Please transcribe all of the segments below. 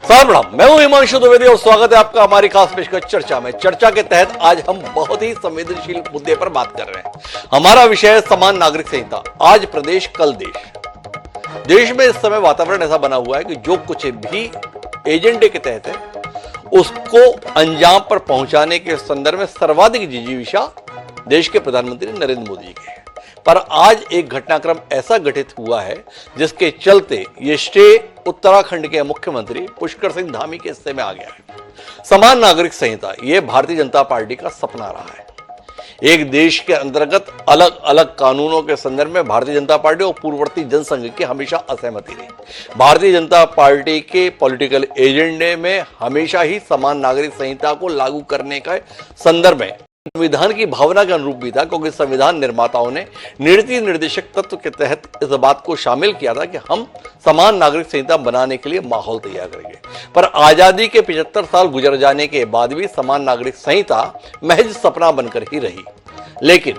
प्रणाम, मैं हूं हिमांशु द्विवेदी और स्वागत है आपका हमारी खास पेशकश चर्चा में। चर्चा के तहत आज हम बहुत ही संवेदनशील मुद्दे पर बात कर रहे हैं। हमारा विषय है समान नागरिक संहिता। आज प्रदेश कल देश। देश में इस समय वातावरण ऐसा बना हुआ है कि जो कुछ भी एजेंडे के तहत है उसको अंजाम पर पहुंचाने के संदर्भ में सर्वाधिक जिजीविषा देश के प्रधानमंत्री नरेंद्र मोदी के है। पर आज एक घटनाक्रम ऐसा घटित हुआ है जिसके चलते ये स्टे उत्तराखंड के मुख्यमंत्री पुष्कर सिंह धामी के हिस्से में आ गया है। समान नागरिक संहिता ये भारतीय जनता पार्टी का सपना रहा है। एक देश के अंतर्गत अलग अलग कानूनों के संदर्भ में भारतीय जनता पार्टी और पूर्ववर्ती जनसंघ की हमेशा असहमति रही। भारतीय जनता पार्टी के पॉलिटिकल एजेंडे में हमेशा ही समान नागरिक संहिता को लागू करने का संदर्भ में संविधान की भावना के अनुरूप भी था, क्योंकि संविधान निर्माताओं ने नीति निर्देशक तत्व के तहत इस बात को शामिल किया था कि हम समान नागरिक संहिता बनाने के लिए माहौल तैयार करेंगे। पर आजादी के 75 साल गुजर जाने के बाद भी समान नागरिक संहिता महज सपना बनकर ही रही। लेकिन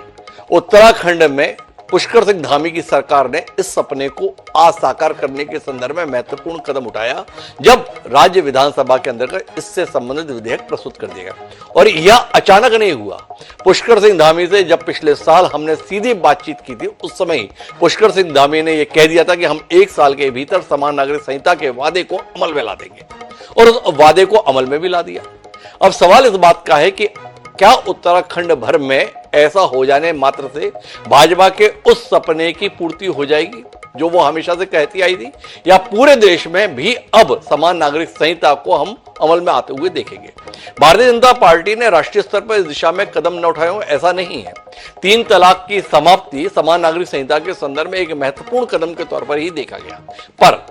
उत्तराखंड में पुष्कर सिंह धामी की सरकार ने इस सपने को साकार करने के संदर्भ में महत्वपूर्ण कदम उठाया जब राज्य विधानसभा के अंतर्गत इससे संबंधित विधेयक प्रस्तुत कर दिया गया। और यह अचानक नहीं हुआ। पुष्कर सिंह धामी से जब पिछले साल हमने सीधी बातचीत की थी, उस समय पुष्कर सिंह धामी ने यह कह दिया था कि हम 1 साल के भीतर समान नागरिक संहिता के वादे को अमल में ला देंगे, और उस वादे को अमल में भी ला दिया। अब सवाल इस बात का है कि क्या उत्तराखंड भर में ऐसा हो जाने मात्र से भाजपा के उस सपने की पूर्ति हो जाएगी जो वो हमेशा से कहती आई थी, या पूरे देश में भी अब समान नागरिक संहिता को हम अमल में आते हुए देखेंगे? भारतीय जनता पार्टी ने राष्ट्रीय स्तर पर इस दिशा में कदम न उठाए हो ऐसा नहीं है। 3 तलाक की समाप्ति समान नागरिक संहिता के संदर्भ में एक महत्वपूर्ण कदम के तौर पर ही देखा गया। पर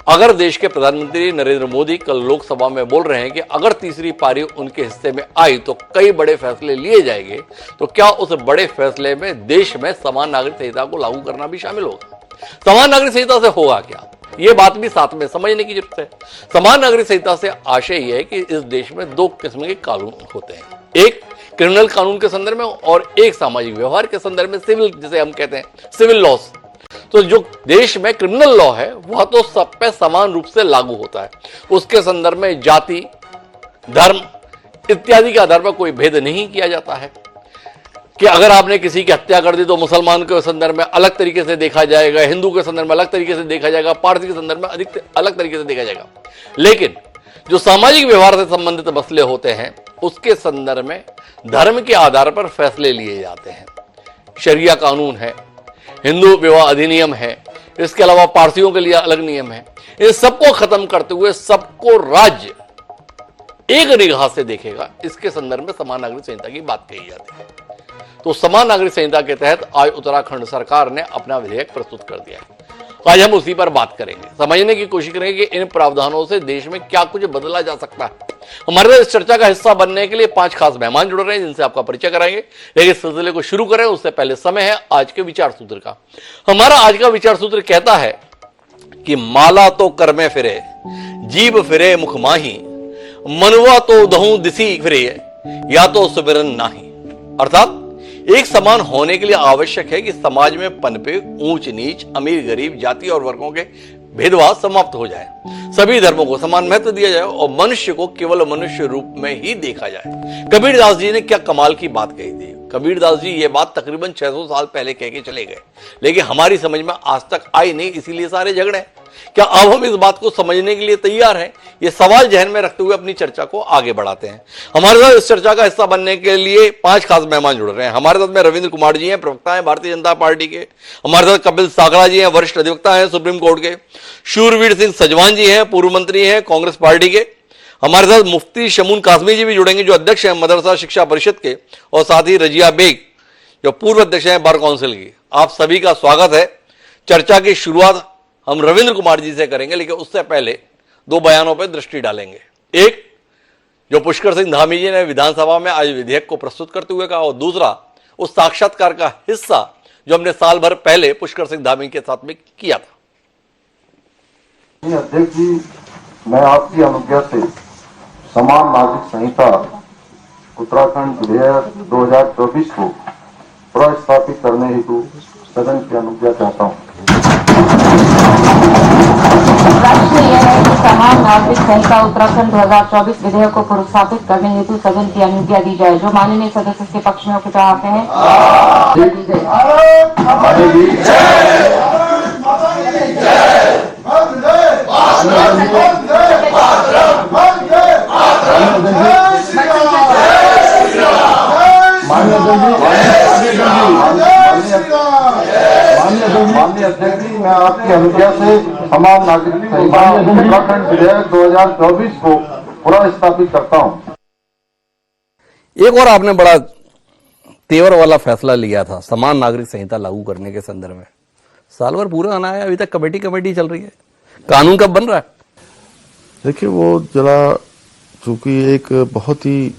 अगर देश के प्रधानमंत्री नरेंद्र मोदी कल लोकसभा में बोल रहे हैं कि अगर तीसरी पारी उनके हिस्से में आई तो कई बड़े फैसले लिए जाएंगे, तो क्या उस बड़े फैसले में देश में समान नागरिक संहिता को लागू करना भी शामिल होगा? समान नागरिक संहिता से होगा क्या, ये बात भी साथ में समझने की जरूरत है। समान नागरिक संहिता से आशय यह है कि इस देश में 2 किस्म के कानून होते हैं, एक क्रिमिनल कानून के संदर्भ में और एक सामाजिक व्यवहार के संदर्भ में, सिविल जिसे हम कहते हैं, सिविल लॉस। तो जो देश में क्रिमिनल लॉ है वह तो सब पे समान रूप से लागू होता है। उसके संदर्भ में जाति, धर्म इत्यादि के आधार पर कोई भेद नहीं किया जाता है कि अगर आपने किसी की हत्या कर दी तो मुसलमान के संदर्भ में अलग तरीके से देखा जाएगा, हिंदू के संदर्भ में अलग तरीके से देखा जाएगा, पारसी के संदर्भ में अलग तरीके से देखा जाएगा। लेकिन जो सामाजिक व्यवहार से संबंधित मसले होते हैं उसके संदर्भ में धर्म के आधार पर फैसले लिए जाते हैं। शरिया कानून है, हिंदू विवाह अधिनियम है, इसके अलावा पारसियों के लिए अलग नियम है। इन सबको खत्म करते हुए सबको राज्य एक निगाह से देखेगा, इसके संदर्भ में समान नागरिक संहिता की बात कही जाती है। तो समान नागरिक संहिता के तहत आज उत्तराखंड सरकार ने अपना विधेयक प्रस्तुत कर दिया है। आज हम उसी पर बात करेंगे, समझने की कोशिश करेंगे कि इन प्रावधानों से देश में क्या कुछ बदला जा सकता है। हमारे साथ इस चर्चा का हिस्सा बनने के लिए 5 खास मेहमान जुड़ रहे हैं जिनसे आपका परिचय कराएंगे। लेकिन इस सिलसिले को शुरू करें उससे पहले समय है आज के विचार सूत्र का। हमारा आज का विचार सूत्र कहता है कि माला तो कर में फिरे, जीभ फिरे मुख माही, मनुआ तो दहू दिसी फिरे, या तो सुमिरन नाही। अर्थात एक समान होने के लिए आवश्यक है कि समाज में पनपे ऊंच नीच, अमीर गरीब, जाति और वर्गों के भेदभाव समाप्त हो जाए, सभी धर्मों को समान महत्व दिया जाए और मनुष्य को केवल मनुष्य रूप में ही देखा जाए। कबीरदास जी ने क्या कमाल की बात कही थी। कबीरदास जी ये बात तकरीबन 600 साल पहले कह के चले गए, लेकिन हमारी समझ में आज तक आई नहीं, इसीलिए सारे झगड़े। क्या अब हम इस बात को समझने के लिए तैयार हैं? ये सवाल जहन में रखते हुए अपनी चर्चा को आगे बढ़ाते हैं। हमारे साथ इस चर्चा का हिस्सा बनने के लिए 5 खास मेहमान जुड़ रहे हैं। हमारे साथ में रविंद्र कुमार जी हैं, प्रवक्ता हैं भारतीय जनता पार्टी के। हमारे साथ कपिल सागड़ा जी हैं, वरिष्ठ अधिवक्ता हैं सुप्रीम कोर्ट के। शूरवीर सिंह सजवान जी हैं, पूर्व मंत्री हैं कांग्रेस पार्टी के। हमारे साथ मुफ्ती शमून कासमी जी भी जुड़ेंगे जो अध्यक्ष हैं मदरसा शिक्षा परिषद के, और साथ ही रजिया बेग जो पूर्व अध्यक्ष हैं बार काउंसिल की। आप सभी का स्वागत है। चर्चा की शुरुआत हम रविंद्र कुमार जी से करेंगे, लेकिन उससे पहले 2 बयानों पर दृष्टि डालेंगे। एक जो पुष्कर सिंह धामी जी ने विधानसभा में आज विधेयक को प्रस्तुत करते हुए कहा, और दूसरा उस साक्षात्कार का हिस्सा जो हमने साल भर पहले पुष्कर सिंह धामी के साथ में किया था। अध्यक्ष जी, मैं आपकी अनुज्ञा से समान नागरिक संहिता उत्तराखंड विधेयक 2024 को प्रस्थापित करने हेतु सदन की अनुज्ञा चाहता हूँ। विषय यह है कि समान नागरिक संहिता उत्तराखंड 2024 विधेयक को पुनर्स्थापित करने हेतु सदन की अनुज्ञा दी जाए। जो माननीय सदस्य के पक्ष में उपचार आते हैं। माननीय अध्यक्ष जी, मैं आपकी अनुज्ञा से समान नागरिक संहिता उत्तराखंड विधेयक 2024 को पुनर्स्थापित करता हूँ। एक और आपने बड़ा तेवर वाला फैसला लिया था समान नागरिक संहिता लागू करने के संदर्भ में। साल भर पूरा आना है, अभी तक कमेटी चल रही है। कानून कब बन रहा है? देखिए, वो जरा चूंकि एक बहुत ही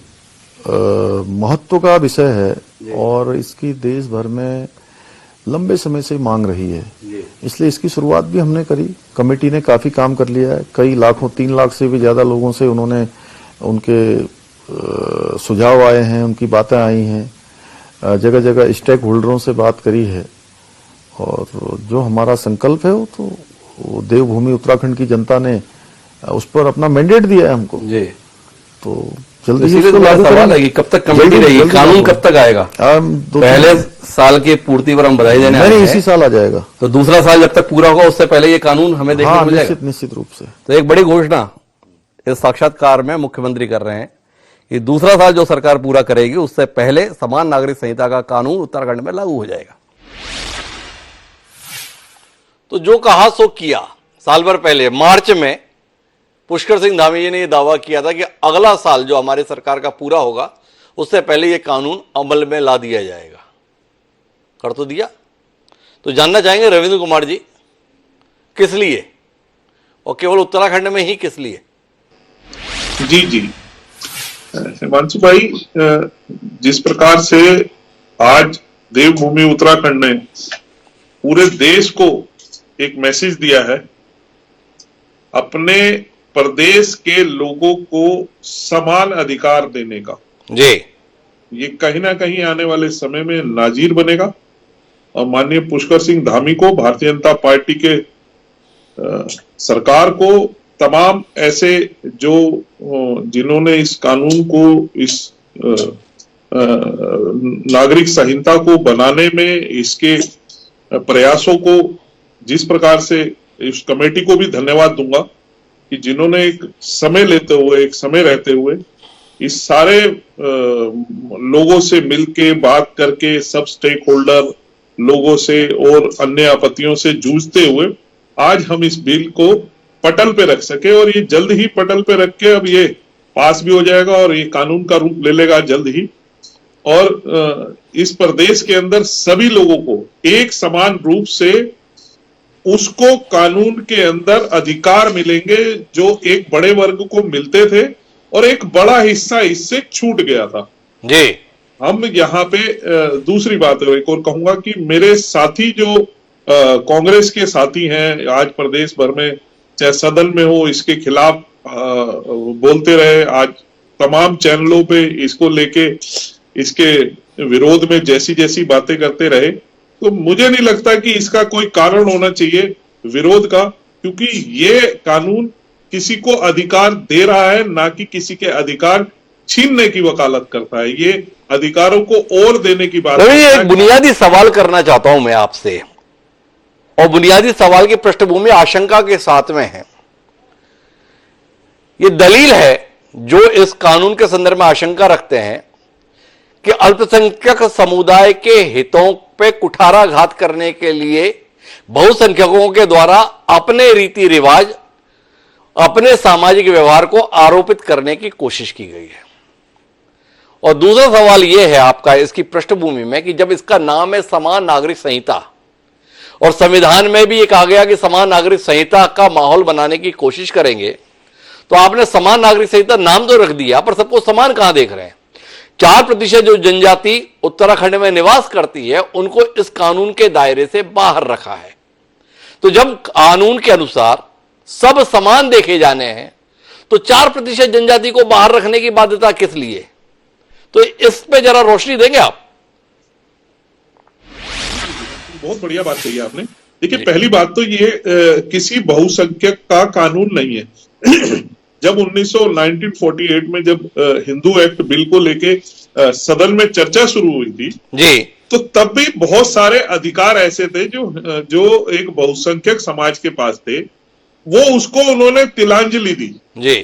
महत्व का विषय है और इसकी देश भर में लंबे समय से मांग रही है, इसलिए इसकी शुरुआत भी हमने करी। कमेटी ने काफी काम कर लिया है। कई लाखों 3 लाख से भी ज्यादा लोगों से उन्होंने उनके सुझाव आए हैं, उनकी बातें आई हैं, जगह जगह स्टेक होल्डरों से बात करी है। और जो हमारा संकल्प है वो देवभूमि उत्तराखंड की जनता ने उस पर अपना मैंडेट दिया है हमको जी। तो जल्दी ही इसको लागू करेंगे। कब तक कमेटी रहेगी? कानून कब तक आएगा? पहले साल की पूर्ति पर हम बधाई देने आए हैं। इसी साल आ जाएगा। तो दूसरा साल जब तक पूरा होगा उससे पहले ये कानून हमें देखने को मिलेगा। निश्चित रूप से। तो एक बड़ी घोषणा इस साक्षात्कार में मुख्यमंत्री कर रहे हैं कि दूसरा साल जो सरकार पूरा करेगी उससे पहले समान नागरिक संहिता का कानून उत्तराखंड में लागू हो जाएगा। तो जो कहा सो किया। साल भर पहले मार्च में पुष्कर सिंह धामी जी ने यह दावा किया था कि अगला साल जो हमारी सरकार का पूरा होगा उससे पहले यह कानून अमल में ला दिया जाएगा। कर तो दिया। तो जानना चाहेंगे रविंद्र कुमार जी, किस लिए और केवल उत्तराखंड में ही किस लिए? जी हिमांशु भाई, जिस प्रकार से आज देवभूमि उत्तराखंड ने पूरे देश को एक मैसेज दिया है, अपने प्रदेश के लोगों को समान अधिकार देने का जी, ये कहीं ना कहीं आने वाले समय में नाजीर बनेगा। और माननीय पुष्कर सिंह धामी को, भारतीय जनता पार्टी के सरकार को, तमाम ऐसे जो जिन्होंने इस कानून को, इस नागरिक संहिता को बनाने में इसके प्रयासों को, जिस प्रकार से इस कमेटी को भी धन्यवाद दूंगा कि जिन्होंने एक समय लेते हुए, एक समय रहते हुए इस सारे लोगों से मिलके बात करके, सब स्टेक होल्डर लोगों से और अन्य आपत्तियों से जूझते हुए आज हम इस बिल को पटल पे रख सके। और ये जल्द ही पटल पे रख के अब ये पास भी हो जाएगा और ये कानून का रूप ले लेगा जल्द ही। और इस प्रदेश के अंदर सभी लोगों को एक समान रूप से उसको कानून के अंदर अधिकार मिलेंगे जो एक बड़े वर्ग को मिलते थे और एक बड़ा हिस्सा इससे छूट गया था जी। हम यहाँ पे दूसरी बात एक और कहूंगा कि मेरे साथी जो कांग्रेस के साथी हैं आज प्रदेश भर में, चाहे सदन में हो, इसके खिलाफ बोलते रहे, आज तमाम चैनलों पे इसको लेके इसके विरोध में जैसी जैसी बातें करते रहे, तो मुझे नहीं लगता कि इसका कोई कारण होना चाहिए विरोध का, क्योंकि ये कानून किसी को अधिकार दे रहा है, ना कि किसी के अधिकार छीनने की वकालत करता है। ये अधिकारों को और देने की बात है। एक बुनियादी सवाल करना चाहता हूं मैं आपसे, और बुनियादी सवाल की पृष्ठभूमि आशंका के साथ में है। ये दलील है जो इस कानून के संदर्भ में आशंका रखते हैं कि अल्पसंख्यक समुदाय के हितों पे कुठाराघात करने के लिए बहुसंख्यकों के द्वारा अपने रीति रिवाज, अपने सामाजिक व्यवहार को आरोपित करने की कोशिश की गई है। और दूसरा सवाल यह है आपका इसकी पृष्ठभूमि में कि जब इसका नाम है समान नागरिक संहिता और संविधान में भी ये कहा गया कि समान नागरिक संहिता का माहौल बनाने की कोशिश करेंगे, तो आपने समान नागरिक संहिता नाम तो रख दिया, पर सबको समान कहां देख रहे हैं? 4% जो जनजाति उत्तराखंड में निवास करती है उनको इस कानून के दायरे से बाहर रखा है। तो जब कानून के अनुसार सब समान देखे जाने हैं तो 4% जनजाति को बाहर रखने की बाध्यता किस लिए? तो इस पे जरा रोशनी देंगे आप? बहुत बढ़िया बात कही आपने। देखिए, पहली बात तो ये किसी बहुसंख्यक का कानून नहीं है। जब 1948 में जब हिंदू एक्ट बिल को लेके सदन में चर्चा शुरू हुई थी जी, तो तब भी बहुत सारे अधिकार ऐसे थे जो एक बहुसंख्यक समाज के पास थे, वो उसको उन्होंने तिलांजलि दी जी,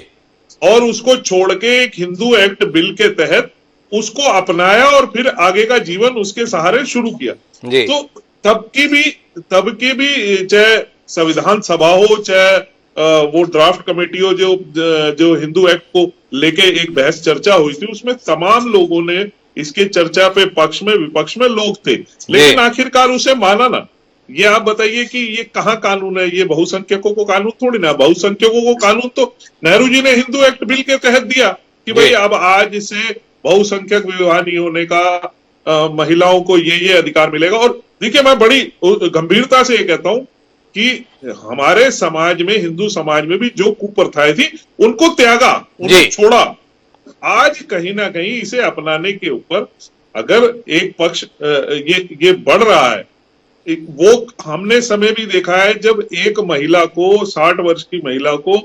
और उसको छोड़ के एक हिंदू एक्ट बिल के तहत उसको अपनाया और फिर आगे का जीवन उसके सहारे शुरू किया। जी। तो तब की भी चाहे संविधान सभा हो, चाहे वो ड्राफ्ट कमेटी हो, जो हिंदू एक्ट को लेके एक बहस चर्चा हुई थी, उसमें तमाम लोगों ने इसके चर्चा पे पक्ष में विपक्ष में लोग थे, लेकिन आखिरकार उसे माना ना। ये आप बताइए कि ये कहाँ कानून है? ये बहुसंख्यकों को कानून थोड़ी ना, बहुसंख्यकों को कानून तो नेहरू जी ने हिंदू एक्ट बिल के तहत दिया कि भाई अब आज से बहुसंख्यक विवाह नहीं होने का, महिलाओं को ये अधिकार मिलेगा। और देखिए, मैं बड़ी गंभीरता से ये कहता हूं कि हमारे समाज में, हिंदू समाज में भी जो कुप्रथाएं थी उनको त्यागा, उन्हें छोड़ा। आज कहीं ना कहीं इसे अपनाने के ऊपर अगर एक पक्ष ये बढ़ रहा है, वो हमने समय भी देखा है जब एक महिला को, 60 वर्ष की महिला को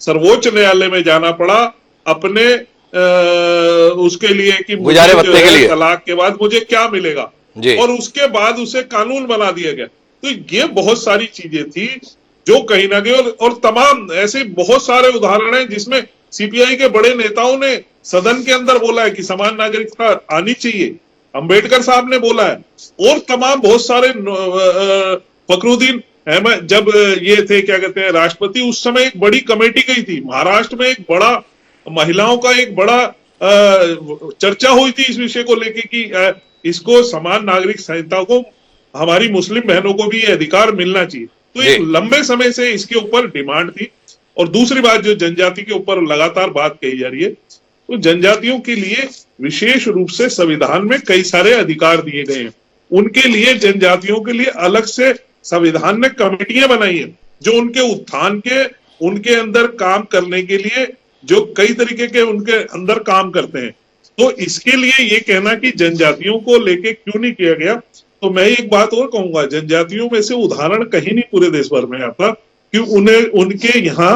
सर्वोच्च न्यायालय में जाना पड़ा अपने उसके लिए कि गुजारे भत्ते के लिए, तलाक के बाद मुझे क्या मिलेगा, और उसके बाद उसे कानून बना दिया गया। तो ये बहुत सारी चीजें थी जो कहीं ना कहीं, और तमाम ऐसे बहुत सारे उदाहरण हैं जिसमें सीपीआई के बड़े नेताओं ने सदन के अंदर बोला है कि समान नागरिकता आनी चाहिए, अंबेडकर साहब ने बोला है, और तमाम बहुत सारे फखरुद्दीन अहमद जब ये थे क्या कहते हैं राष्ट्रपति, उस समय एक बड़ी कमेटी गई थी महाराष्ट्र में, एक बड़ा महिलाओं का एक बड़ा चर्चा हुई थी इस विषय को लेके कि इसको समान नागरिक संहिता को हमारी मुस्लिम बहनों को भी ये अधिकार मिलना चाहिए। तो एक लंबे समय से इसके ऊपर डिमांड थी। और दूसरी बात, जो जनजाति के ऊपर लगातार बात कही जा रही है, तो जनजातियों के लिए विशेष रूप से संविधान में कई सारे अधिकार दिए गए हैं। उनके लिए, जनजातियों के लिए अलग से संविधान ने कमेटियां बनाई है जो उनके उत्थान के, उनके अंदर काम करने के लिए, जो कई तरीके के उनके अंदर काम करते हैं। तो इसके लिए ये कहना कि जनजातियों को लेके क्यों नहीं किया गया, तो मैं एक बात और कहूंगा, जनजातियों में से उदाहरण कहीं नहीं पूरे देश भर में आता कि उन्हें, उनके यहाँ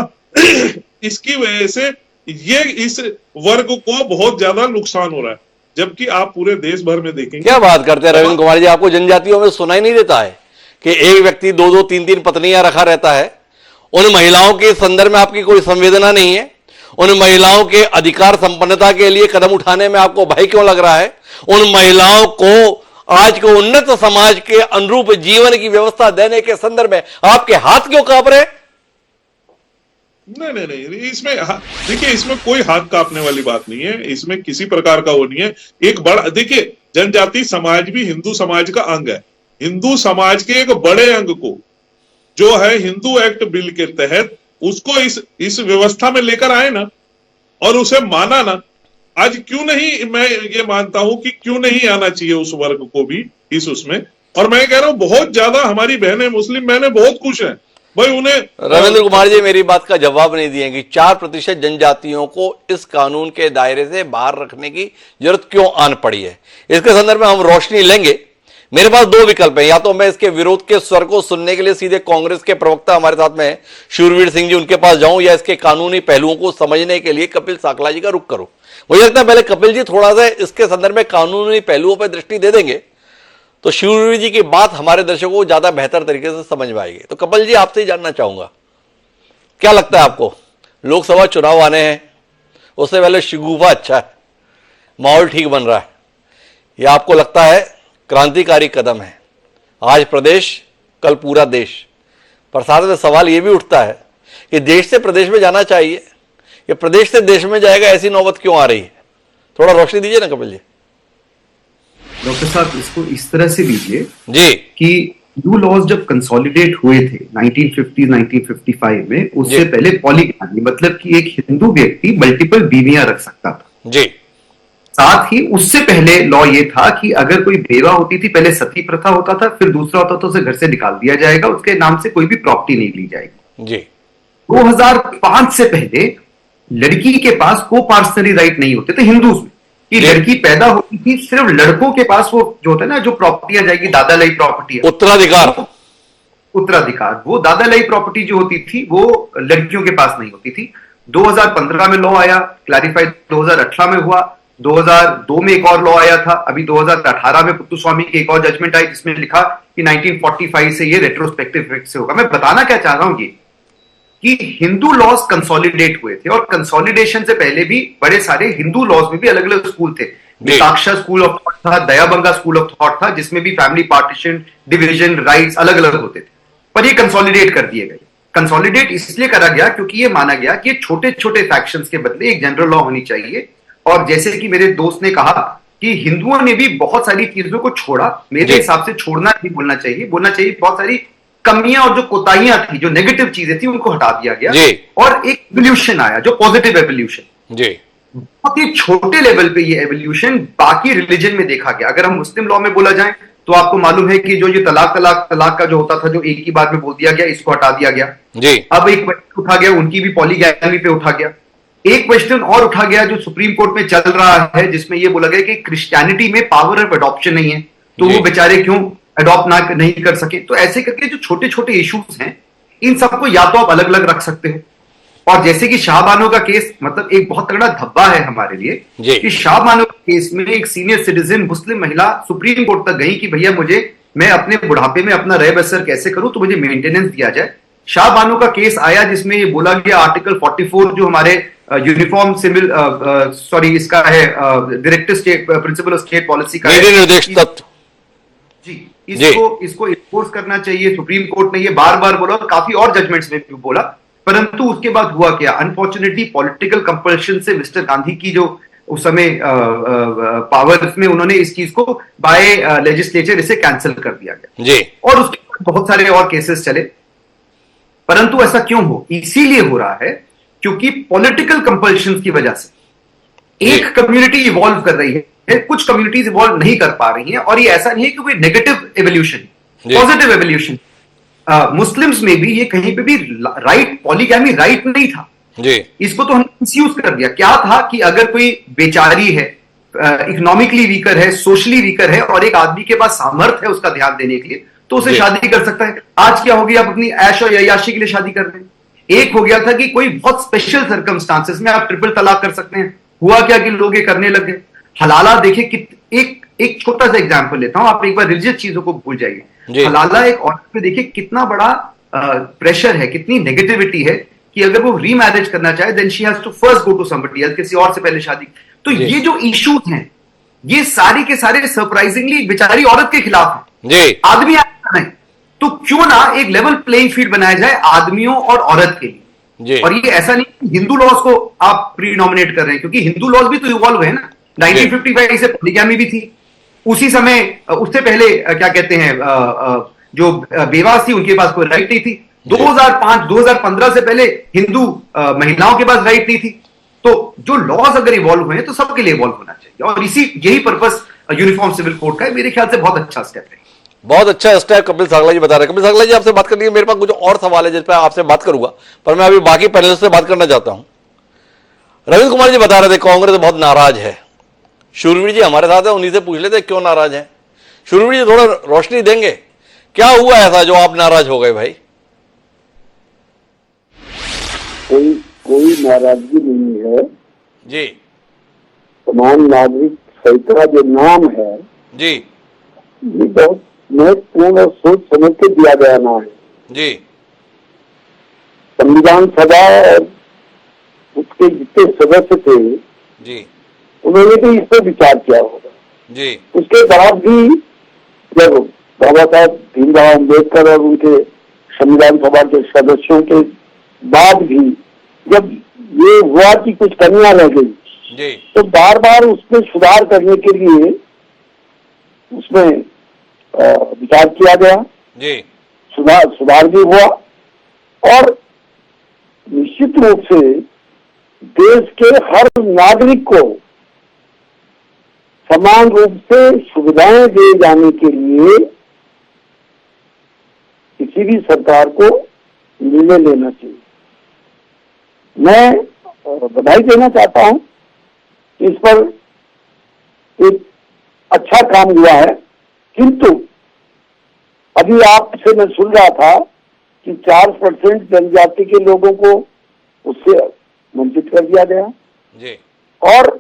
इसकी वजह से ये इस वर्ग को बहुत ज्यादा नुकसान हो रहा है, जबकि आप पूरे देश भर में देखेंगे। क्या बात करते हैं रविंद्र कुमार जी, आपको जनजातियों में सुनाई नहीं देता है कि एक व्यक्ति 2-2, 3-3 पत्नियां रखा रहता है? उन महिलाओं के संदर्भ में आपकी कोई संवेदना नहीं है? उन महिलाओं के अधिकार संपन्नता के लिए कदम उठाने में आपको भय क्यों लग रहा है? उन महिलाओं को आज के उन्नत समाज के अनुरूप जीवन की व्यवस्था देने के संदर्भ में आपके हाथ क्यों कांप रहे? नहीं, इसमें देखिए, इसमें कोई हाथ कांपने वाली बात नहीं है, इसमें किसी प्रकार का वो नहीं है। एक बड़ा, देखिए, जनजाति समाज भी हिंदू समाज का अंग है। हिंदू समाज के एक बड़े अंग को, जो है हिंदू एक्ट बिल के तहत, उसको इस व्यवस्था में लेकर आए ना, और उसे माना ना। आज क्यों नहीं, मैं ये मानता हूं कि क्यों नहीं आना चाहिए उस वर्ग को भी इस उसमें। और मैं कह रहा हूं, बहुत ज्यादा हमारी बहनें, मुस्लिम बहनें बहुत खुश हैं भाई। उन्हें रविंद्र कुमार जी मेरी बात का जवाब नहीं दिए कि 4% जनजातियों को इस कानून के दायरे से बाहर रखने की जरूरत क्यों आन पड़ी है, इसके संदर्भ में हम रोशनी लेंगे। मेरे पास 2 विकल्प है, या तो मैं इसके विरोध के स्वर को सुनने के लिए सीधे कांग्रेस के प्रवक्ता हमारे साथ में शूरवीर सिंह जी, उनके पास जाऊं, या इसके कानूनी पहलुओं को समझने के लिए कपिल साकला जी का रुख करूं। मुझे लगता है पहले कपिल जी थोड़ा सा इसके संदर्भ में कानूनी पहलुओं पर दृष्टि दे देंगे तो शूरवीर जी की बात हमारे दर्शकों को ज्यादा बेहतर तरीके से समझ में आएगी। तो कपिल जी, आपसे ही जानना चाहूंगा, क्या लगता है आपको, लोकसभा चुनाव आने हैं, उससे पहले शगुफा अच्छा है, माहौल ठीक बन रहा है, या आपको लगता है क्रांतिकारी कदम है? आज प्रदेश, कल पूरा देश। पर साथ में सवाल यह भी उठता है कि देश से प्रदेश में जाना चाहिए या प्रदेश से देश में जाएगा, ऐसी नौबत क्यों आ रही है? थोड़ा रोशनी दीजिए ना कपिल जी। डॉक्टर साहब, इसको इस तरह से दीजिए जी कि न्यू लॉज जब कंसोलिडेट हुए थे 1950 1955 में, उससे पहले पॉलीगैमी, मतलब कि एक हिंदू व्यक्ति मल्टीपल बीवियां रख सकता था जी। साथ ही उससे पहले लॉ ये था कि अगर कोई बेवा होती थी, पहले सती प्रथा होता था, फिर दूसरा होता था उसे घर से निकाल दिया जाएगा, उसके नाम से कोई भी प्रॉपर्टी नहीं ली जाएगी जी। 2005 से पहले लड़की के पास को पार्सनरी राइट नहीं होते थे हिंदूज में, कि लड़की पैदा होती थी, सिर्फ लड़कों के पास वो जो होता है ना, जो प्रॉपर्टियां जाएगी, दादा लाई प्रॉपर्टी, उत्तराधिकार। उत्तराधिकार, वो दादा लाई प्रॉपर्टी जो होती थी वो लड़कियों के पास नहीं होती थी। 2015 में लॉ आया, क्लैरिफाइड 2018 में हुआ, 2002 में एक और लॉ आया था, अभी 2018 में पुत्तुस्वामी की एक और जजमेंट आई जिसमें लिखा कि 1945 से ये रेट्रोस्पेक्टिव इफेक्ट से होगा। मैं बताना क्या चाह रहा हूं कि हिंदू लॉज कंसोलिडेट हुए थे और कंसोलिडेशन से पहले भी बड़े सारे हिंदू लॉज में भी अलग अलग स्कूल थे। विकाक्षा स्कूल ऑफ थॉट था, दयाबंगा स्कूल ऑफ थॉट था, जिसमें भी फैमिली पार्टीशन, डिवीजन, राइट्स अलग अलग होते थे, पर ये कंसोलिडेट कर दिए गए। कंसोलिडेट इसलिए करा गया क्योंकि ये माना गया कि छोटे छोटे फैक्शंस के बदले एक जनरल लॉ होनी चाहिए। और जैसे कि मेरे दोस्त ने कहा कि हिंदुओं ने भी बहुत सारी चीजों को छोड़ा, मेरे हिसाब से छोड़ना नहीं बोलना चाहिए, बोलना चाहिए बहुत सारी कमियां और जो कोताहियां थी, जो नेगेटिव चीजें थी, उनको हटा दिया गया और एक एवोल्यूशन आया, जो पॉजिटिव एवोल्यूशन। बहुत ही छोटे लेवल पे ये एवोल्यूशन बाकी रिलीजन में देखा गया। अगर हम मुस्लिम लॉ में बोला जाए तो आपको मालूम है कि जो ये तलाक का जो होता था, जो एक ही बार में बोल दिया गया, इसको हटा दिया गया। अब एक क्वेश्चन उठा गया, उनकी भी पॉलीगैमी पे उठा गया। एक क्वेश्चन और उठा गया जो सुप्रीम कोर्ट में चल रहा है, जिसमें यह बोला गया कि क्रिश्चियनिटी में पावर ऑफ अडॉप्शन नहीं है, तो वो बेचारे क्यों अडॉप्ट नहीं कर सके। तो ऐसे करके जो छोटे छोटे इश्यूज हैं, इन सबको या तो आप अलग अलग रख सकते हो। और जैसे कि शाहबानो का केस, मतलब एक बहुत तगड़ा धब्बा है हमारे लिए कि शाहबानो के केस में एक सीनियर सिटीजन मुस्लिम महिला सुप्रीम कोर्ट तक गई कि भैया मैं अपने बुढ़ापे में अपना रह बसर कैसे करूं, तो मुझे मेंटेनेंस दिया जाए। शाहबानो का केस आया जिसमें ये बोला गया आर्टिकल 44 जो हमारे यूनिफॉर्म सिविल इसका है directive state principle of state policy का निर्देश तत्व जी, इसको इन्फोर्स करना चाहिए। सुप्रीम कोर्ट ने ये बार बार बोला, काफी और जजमेंट्स में भी बोला, परंतु उसके बाद हुआ क्या, अनफॉर्चुनेटली पॉलिटिकल कंपल्शन से मिस्टर गांधी की जो उस समय पावर्स में, उन्होंने इस चीज को बाय लेजिस्लेचर इसे कैंसिल कर दिया गया और उसके बाद बहुत सारे और केसेस चले। परंतु ऐसा क्यों हो, इसीलिए हो रहा है क्योंकि पॉलिटिकल कंपल्शन की वजह से एक कम्युनिटी इवॉल्व कर रही है, कुछ कम्युनिटीज इवॉल्व नहीं कर पा रही हैं। और ये ऐसा नहीं है कि कोई negative evolution, positive evolution. Muslims में भी ये कहीं पे भी राइट, पॉलीगैमी राइट नहीं था, इसको तो हमने मिसयूज कर दिया। क्या था कि अगर कोई बेचारी है, इकोनॉमिकली वीकर है, सोशली वीकर है और एक आदमी के पास सामर्थ्य है उसका ध्यान देने के लिए, तो उसे शादी कर सकता है। आज क्या हो गया, आप अपनी ऐश और ययाशी के लिए शादी कर रहे हैं। एक हो गया था कि कोई बहुत स्पेशल सर्कमस्टांसेस में आप ट्रिपल तलाक कर सकते हैं। हुआ क्या कि लोग ये करने लगे। हलाला देखिए कि एक छोटा सा एग्जांपल लेता हूं, आप एक बार रिलीजियस चीजों को भूल जाइए। हलाला एक औरत पे देखिए कितना बड़ा प्रेशर है, कितनी नेगेटिविटी है कि अगर वो रीमैरिज करना चाहे then she has to first go to somebody else, किसी और से पहले शादी। तो ये जो इश्यूज हैं ये सारे के सारे सरप्राइजिंगली बेचारी औरत के खिलाफ है, आदमी नहीं। तो क्यों ना एक लेवल प्लेइंग फील्ड बनाया जाए आदमियों और औरत के लिए। और ये ऐसा नहीं कि हिंदू लॉज को आप प्रीनॉमिनेट कर रहे हैं, क्योंकि हिंदू लॉज भी तो इवॉल्व है ना। 1955 से पॉलीगैमी भी थी, उसी समय उससे पहले क्या कहते हैं जो बेवास थी उनके पास कोई राइट नहीं थी। 2005-2015 से पहले हिंदू महिलाओं के पास राइट नहीं थी। तो जो लॉज अगर इवॉल्व हुए तो सबके लिए इवॉल्व होना चाहिए, और यही पर्पस यूनिफॉर्म सिविल कोड का है। मेरे ख्याल से बहुत अच्छा स्टेप है, बहुत अच्छा स्टेप कपिल सागला जी बता रहे हैं। कपिल सागला जी आपसे बात करनी है, मेरे पास कुछ और सवाल है जिस पर आपसे बात करूंगा, पर मैं अभी बाकी पैनलिस्ट से बात करना चाहता हूं। रविंद्र कुमार जी बता रहे थे कांग्रेस बहुत नाराज है। शूरवीर जी हमारे साथ है, उन्हीं से पूछ लेते क्यों नाराज है। शूरवीर जी थोड़ा रोशनी देंगे, क्या हुआ ऐसा जो आप नाराज हो गए भाई? कोई नाराजगी नहीं है जी। समान नागरिक संहिता जो नाम है जी, ये बहुत महत्वपूर्ण और सोच समझ के दिया गया नाम है जी। संविधान सभा और उसके जितने सदस्य थे जी, उन्होंने भी इस पर विचार किया होगा जी। उसके बाद भी जब बाबा साहब भीमराव अम्बेडकर और उनके संविधान सभा के सदस्यों के बाद भी जब ये हुआ कि कुछ कमियां रह गई जी, तो बार बार उसमें सुधार करने के लिए उसमें विचार किया गया जी। सुधार भी हुआ और निश्चित रूप से देश के हर नागरिक को समान रूप से सुविधाएं दिए जाने के लिए किसी भी सरकार को निर्णय लेना चाहिए। मैं बधाई देना चाहता हूं कि इस पर एक अच्छा काम हुआ है, किंतु अभी आपसे मैं सुन रहा था कि 4% जनजाति के लोगों को उससे वंचित कर दिया गया। जी। और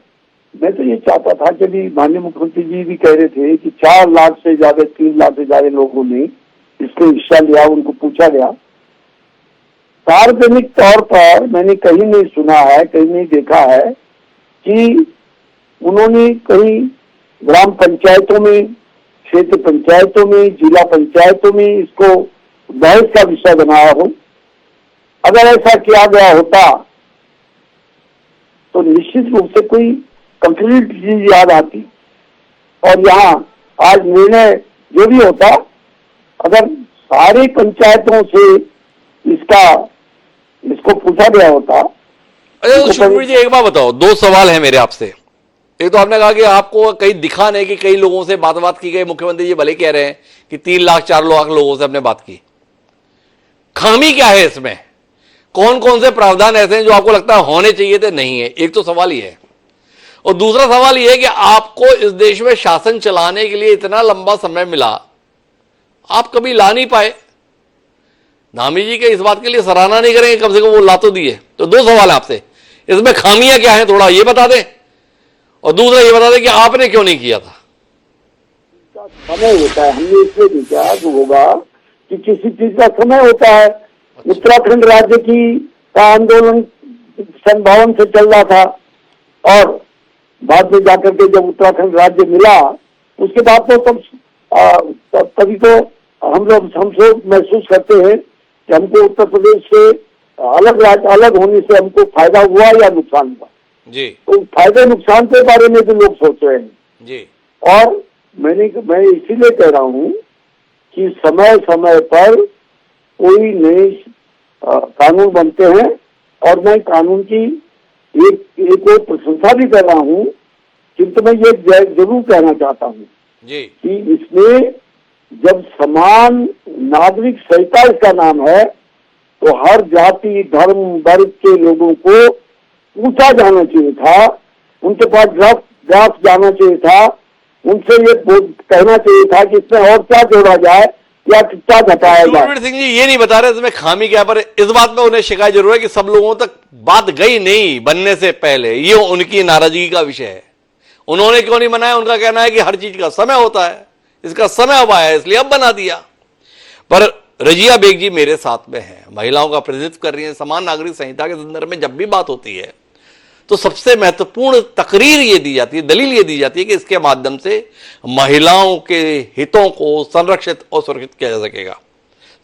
मैं तो ये चाहता था कि भी माननीय मुख्यमंत्री जी भी कह रहे थे कि 4 लाख से ज्यादा 3 लाख से ज्यादा लोगों ने इसमें हिस्सा लिया, उनको पूछा गया। सार्वजनिक तौर पर मैंने कहीं नहीं सुना है, कहीं नहीं देखा है कि उन्होंने कहीं ग्राम पंचायतों में, क्षेत्र पंचायतों में, जिला पंचायतों में इसको बहस का विषय बनाया हो। अगर ऐसा किया गया होता तो निश्चित रूप से कोई कंक्रीट चीज याद आती। और यहाँ आज निर्णय जो भी होता, अगर सारी पंचायतों से इसको पूछा गया होता। अरे तो शुभवीर जी एक बात बताओ, 2 सवाल है मेरे आपसे। एक तो आपने कहा कि आपको कहीं दिखा नहीं कि कई लोगों से बात की गई, मुख्यमंत्री जी भले कह रहे हैं कि 3 लाख 4 लाख लोगों से आपने बात की। खामी क्या है इसमें? कौन कौन से प्रावधान ऐसे हैं जो आपको लगता है होने चाहिए थे, नहीं है? एक तो सवाल ये है। और दूसरा सवाल ये है कि आपको इस देश में शासन चलाने के लिए इतना लंबा समय मिला, आप कभी ला नहीं पाए। धामी जी के इस बात के लिए सराहना नहीं करेंगे, कम से कम वो ला तो दिए। तो 2 सवाल है आपसे, इसमें खामियां क्या है थोड़ा ये बता दें, और दूसरा ये बता दें कि आपने क्यों नहीं किया था। समय होता है, हमने इसलिए नहीं किया जो होगा कि किसी चीज का समय होता है। उत्तराखंड राज्य का आंदोलन सन 52 से चल रहा था, और बाद में जाकर के जब उत्तराखंड राज्य मिला, उसके बाद तो तभी तो हम लोग महसूस करते हैं कि हमको उत्तर प्रदेश से अलग होने से हमको फायदा हुआ या नुकसान हुआ जी। तो फायदे नुकसान के बारे में भी लोग सोच रहे हैं जी। और मैं इसीलिए कह रहा हूँ कि समय समय पर कोई नए कानून बनते हैं, और मैं कानून की एक और प्रशंसा भी कर रहा हूँ, किंतु मैं ये जरूर कहना चाहता हूँ कि इसमें जब समान नागरिक संहिता इसका नाम है, तो हर जाति धर्म वर्ग के लोगों को पूछा जाना चाहिए था, उनके पास ड्राफ्ट जाना चाहिए था, उनसे ये कहना चाहिए था कि इसमें और क्या जोड़ा जाए या क्या घटाया जाए। सुखबीर सिंह जी ये नहीं बता रहे इसमें खामी क्या, पर इस बात में उन्हें शिकायत जरूर है कि सब लोगों तक बात गई नहीं बनने से पहले, ये उनकी नाराजगी का विषय है। उन्होंने क्यों नहीं बनाया? उनका कहना है कि हर चीज का समय होता है, इसका समय अब आया इसलिए अब बना दिया। पर रजिया बेग जी मेरे साथ में है, महिलाओं का प्रतिनिधित्व कर रही है। समान नागरिक संहिता के संदर्भ में जब भी बात होती है तो सबसे महत्वपूर्ण तकरीर ये दी जाती है, दलील ये दी जाती है कि इसके माध्यम से महिलाओं के हितों को संरक्षित और सुरक्षित किया जा सकेगा।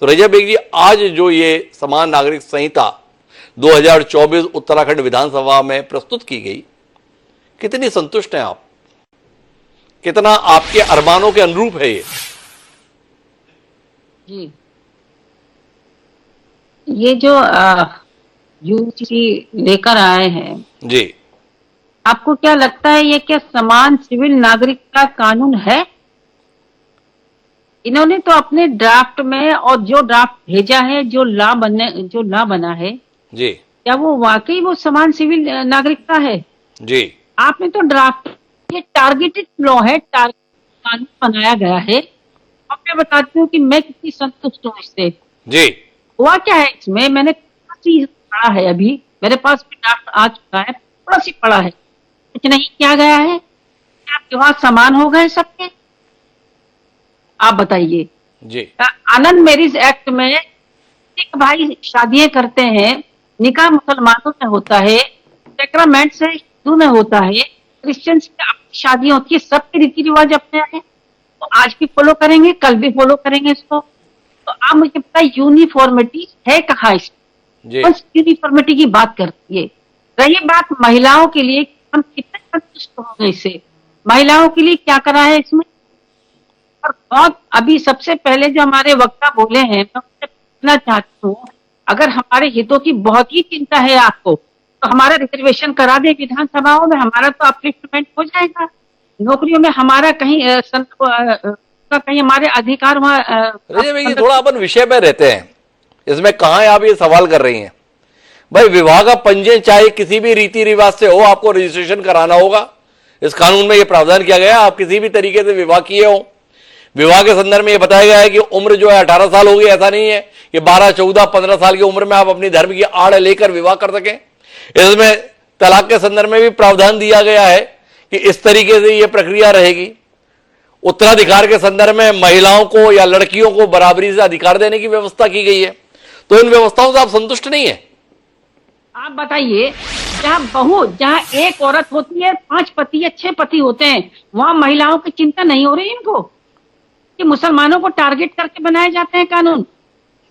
तो रजिया बेग जी, आज जो ये समान नागरिक संहिता 2024 उत्तराखंड विधानसभा में प्रस्तुत की गई, कितनी संतुष्ट हैं आप? कितना आपके अरमानों के अनुरूप है ये? जी, ये जो यूजीसी लेकर आए हैं जी, आपको क्या लगता है ये क्या समान सिविल नागरिकता कानून है? इन्होंने तो अपने ड्राफ्ट में, और जो ड्राफ्ट भेजा है, जो लॉ बना है जी, क्या वो वाकई वो समान सिविल नागरिकता है? जी, आपने तो ड्राफ्ट, ये टारगेटेड लॉ है, टारगेट कानून बनाया गया है। अब मैं बताती हूँ कि मैं कितनी संतुष्ट हूँ इससे। जी, हुआ क्या है इसमें, मैंने पढ़ा है, अभी मेरे पास भी ड्राफ्ट आ चुका है, थोड़ा सी पढ़ा है, कुछ नहीं किया गया है। क्या त्योहार समान हो गए सबके? आप बताइए। जी, आनंद मैरिज एक्ट में एक भाई शादियां करते हैं, निकाह मुसलमानों में होता है, सेक्रामेंट से हिंदू में होता है, क्रिश्चियन से अपनी शादियां होती है, सबके रीति रिवाज अपने हैं, तो आज भी फॉलो करेंगे, कल भी फॉलो करेंगे इसको। तो आप मुझे बताइए यूनिफॉर्मिटी है कहाँ इसमें? यूनिफॉर्मिटी की बात करती है। रही बात महिलाओं के लिए, हम कितने संतुष्ट होंगे इससे? महिलाओं के लिए क्या करा है इसमें? और बहुत अभी सबसे पहले जो हमारे वक्ता बोले हैं, मैं उनसे पूछना चाहती हूँ, अगर हमारे हितों की बहुत ही चिंता है आपको, तो हमारा रिजर्वेशन करा दे विधानसभाओं में, हमारा तो अपलिफ्टमेंट हो जाएगा। नौकरियों में हमारा कहीं कहीं हमारे अधिकार वहाँ। थोड़ा अपन विषय में रहते हैं, इसमें कहाँ आप ये सवाल कर रही हैं? भाई विवाह का पंजीयन चाहे किसी भी रीति रिवाज से हो, आपको रजिस्ट्रेशन कराना होगा। इस कानून में ये प्रावधान किया गया, आप किसी भी तरीके से विवाह किए हो, विवाह के संदर्भ में यह बताया गया है कि उम्र जो है 18 साल होगी, ऐसा नहीं है कि 12, 14, 15 साल की उम्र में आप अपनी धर्म की आड़ लेकर विवाह कर सकें। इसमें तलाक के संदर्भ में भी प्रावधान दिया गया है कि इस तरीके से यह प्रक्रिया रहेगी। उत्तराधिकार के संदर्भ में महिलाओं को या लड़कियों को बराबरी से अधिकार देने की व्यवस्था की गई है। तो इन व्यवस्थाओं से आप संतुष्ट नहीं है? आप बताइए, जहाँ एक औरत होती है 5 पति या 6 पति होते हैं, वहां महिलाओं की चिंता नहीं हो रही इनको कि मुसलमानों को टारगेट करके बनाए जाते हैं कानून?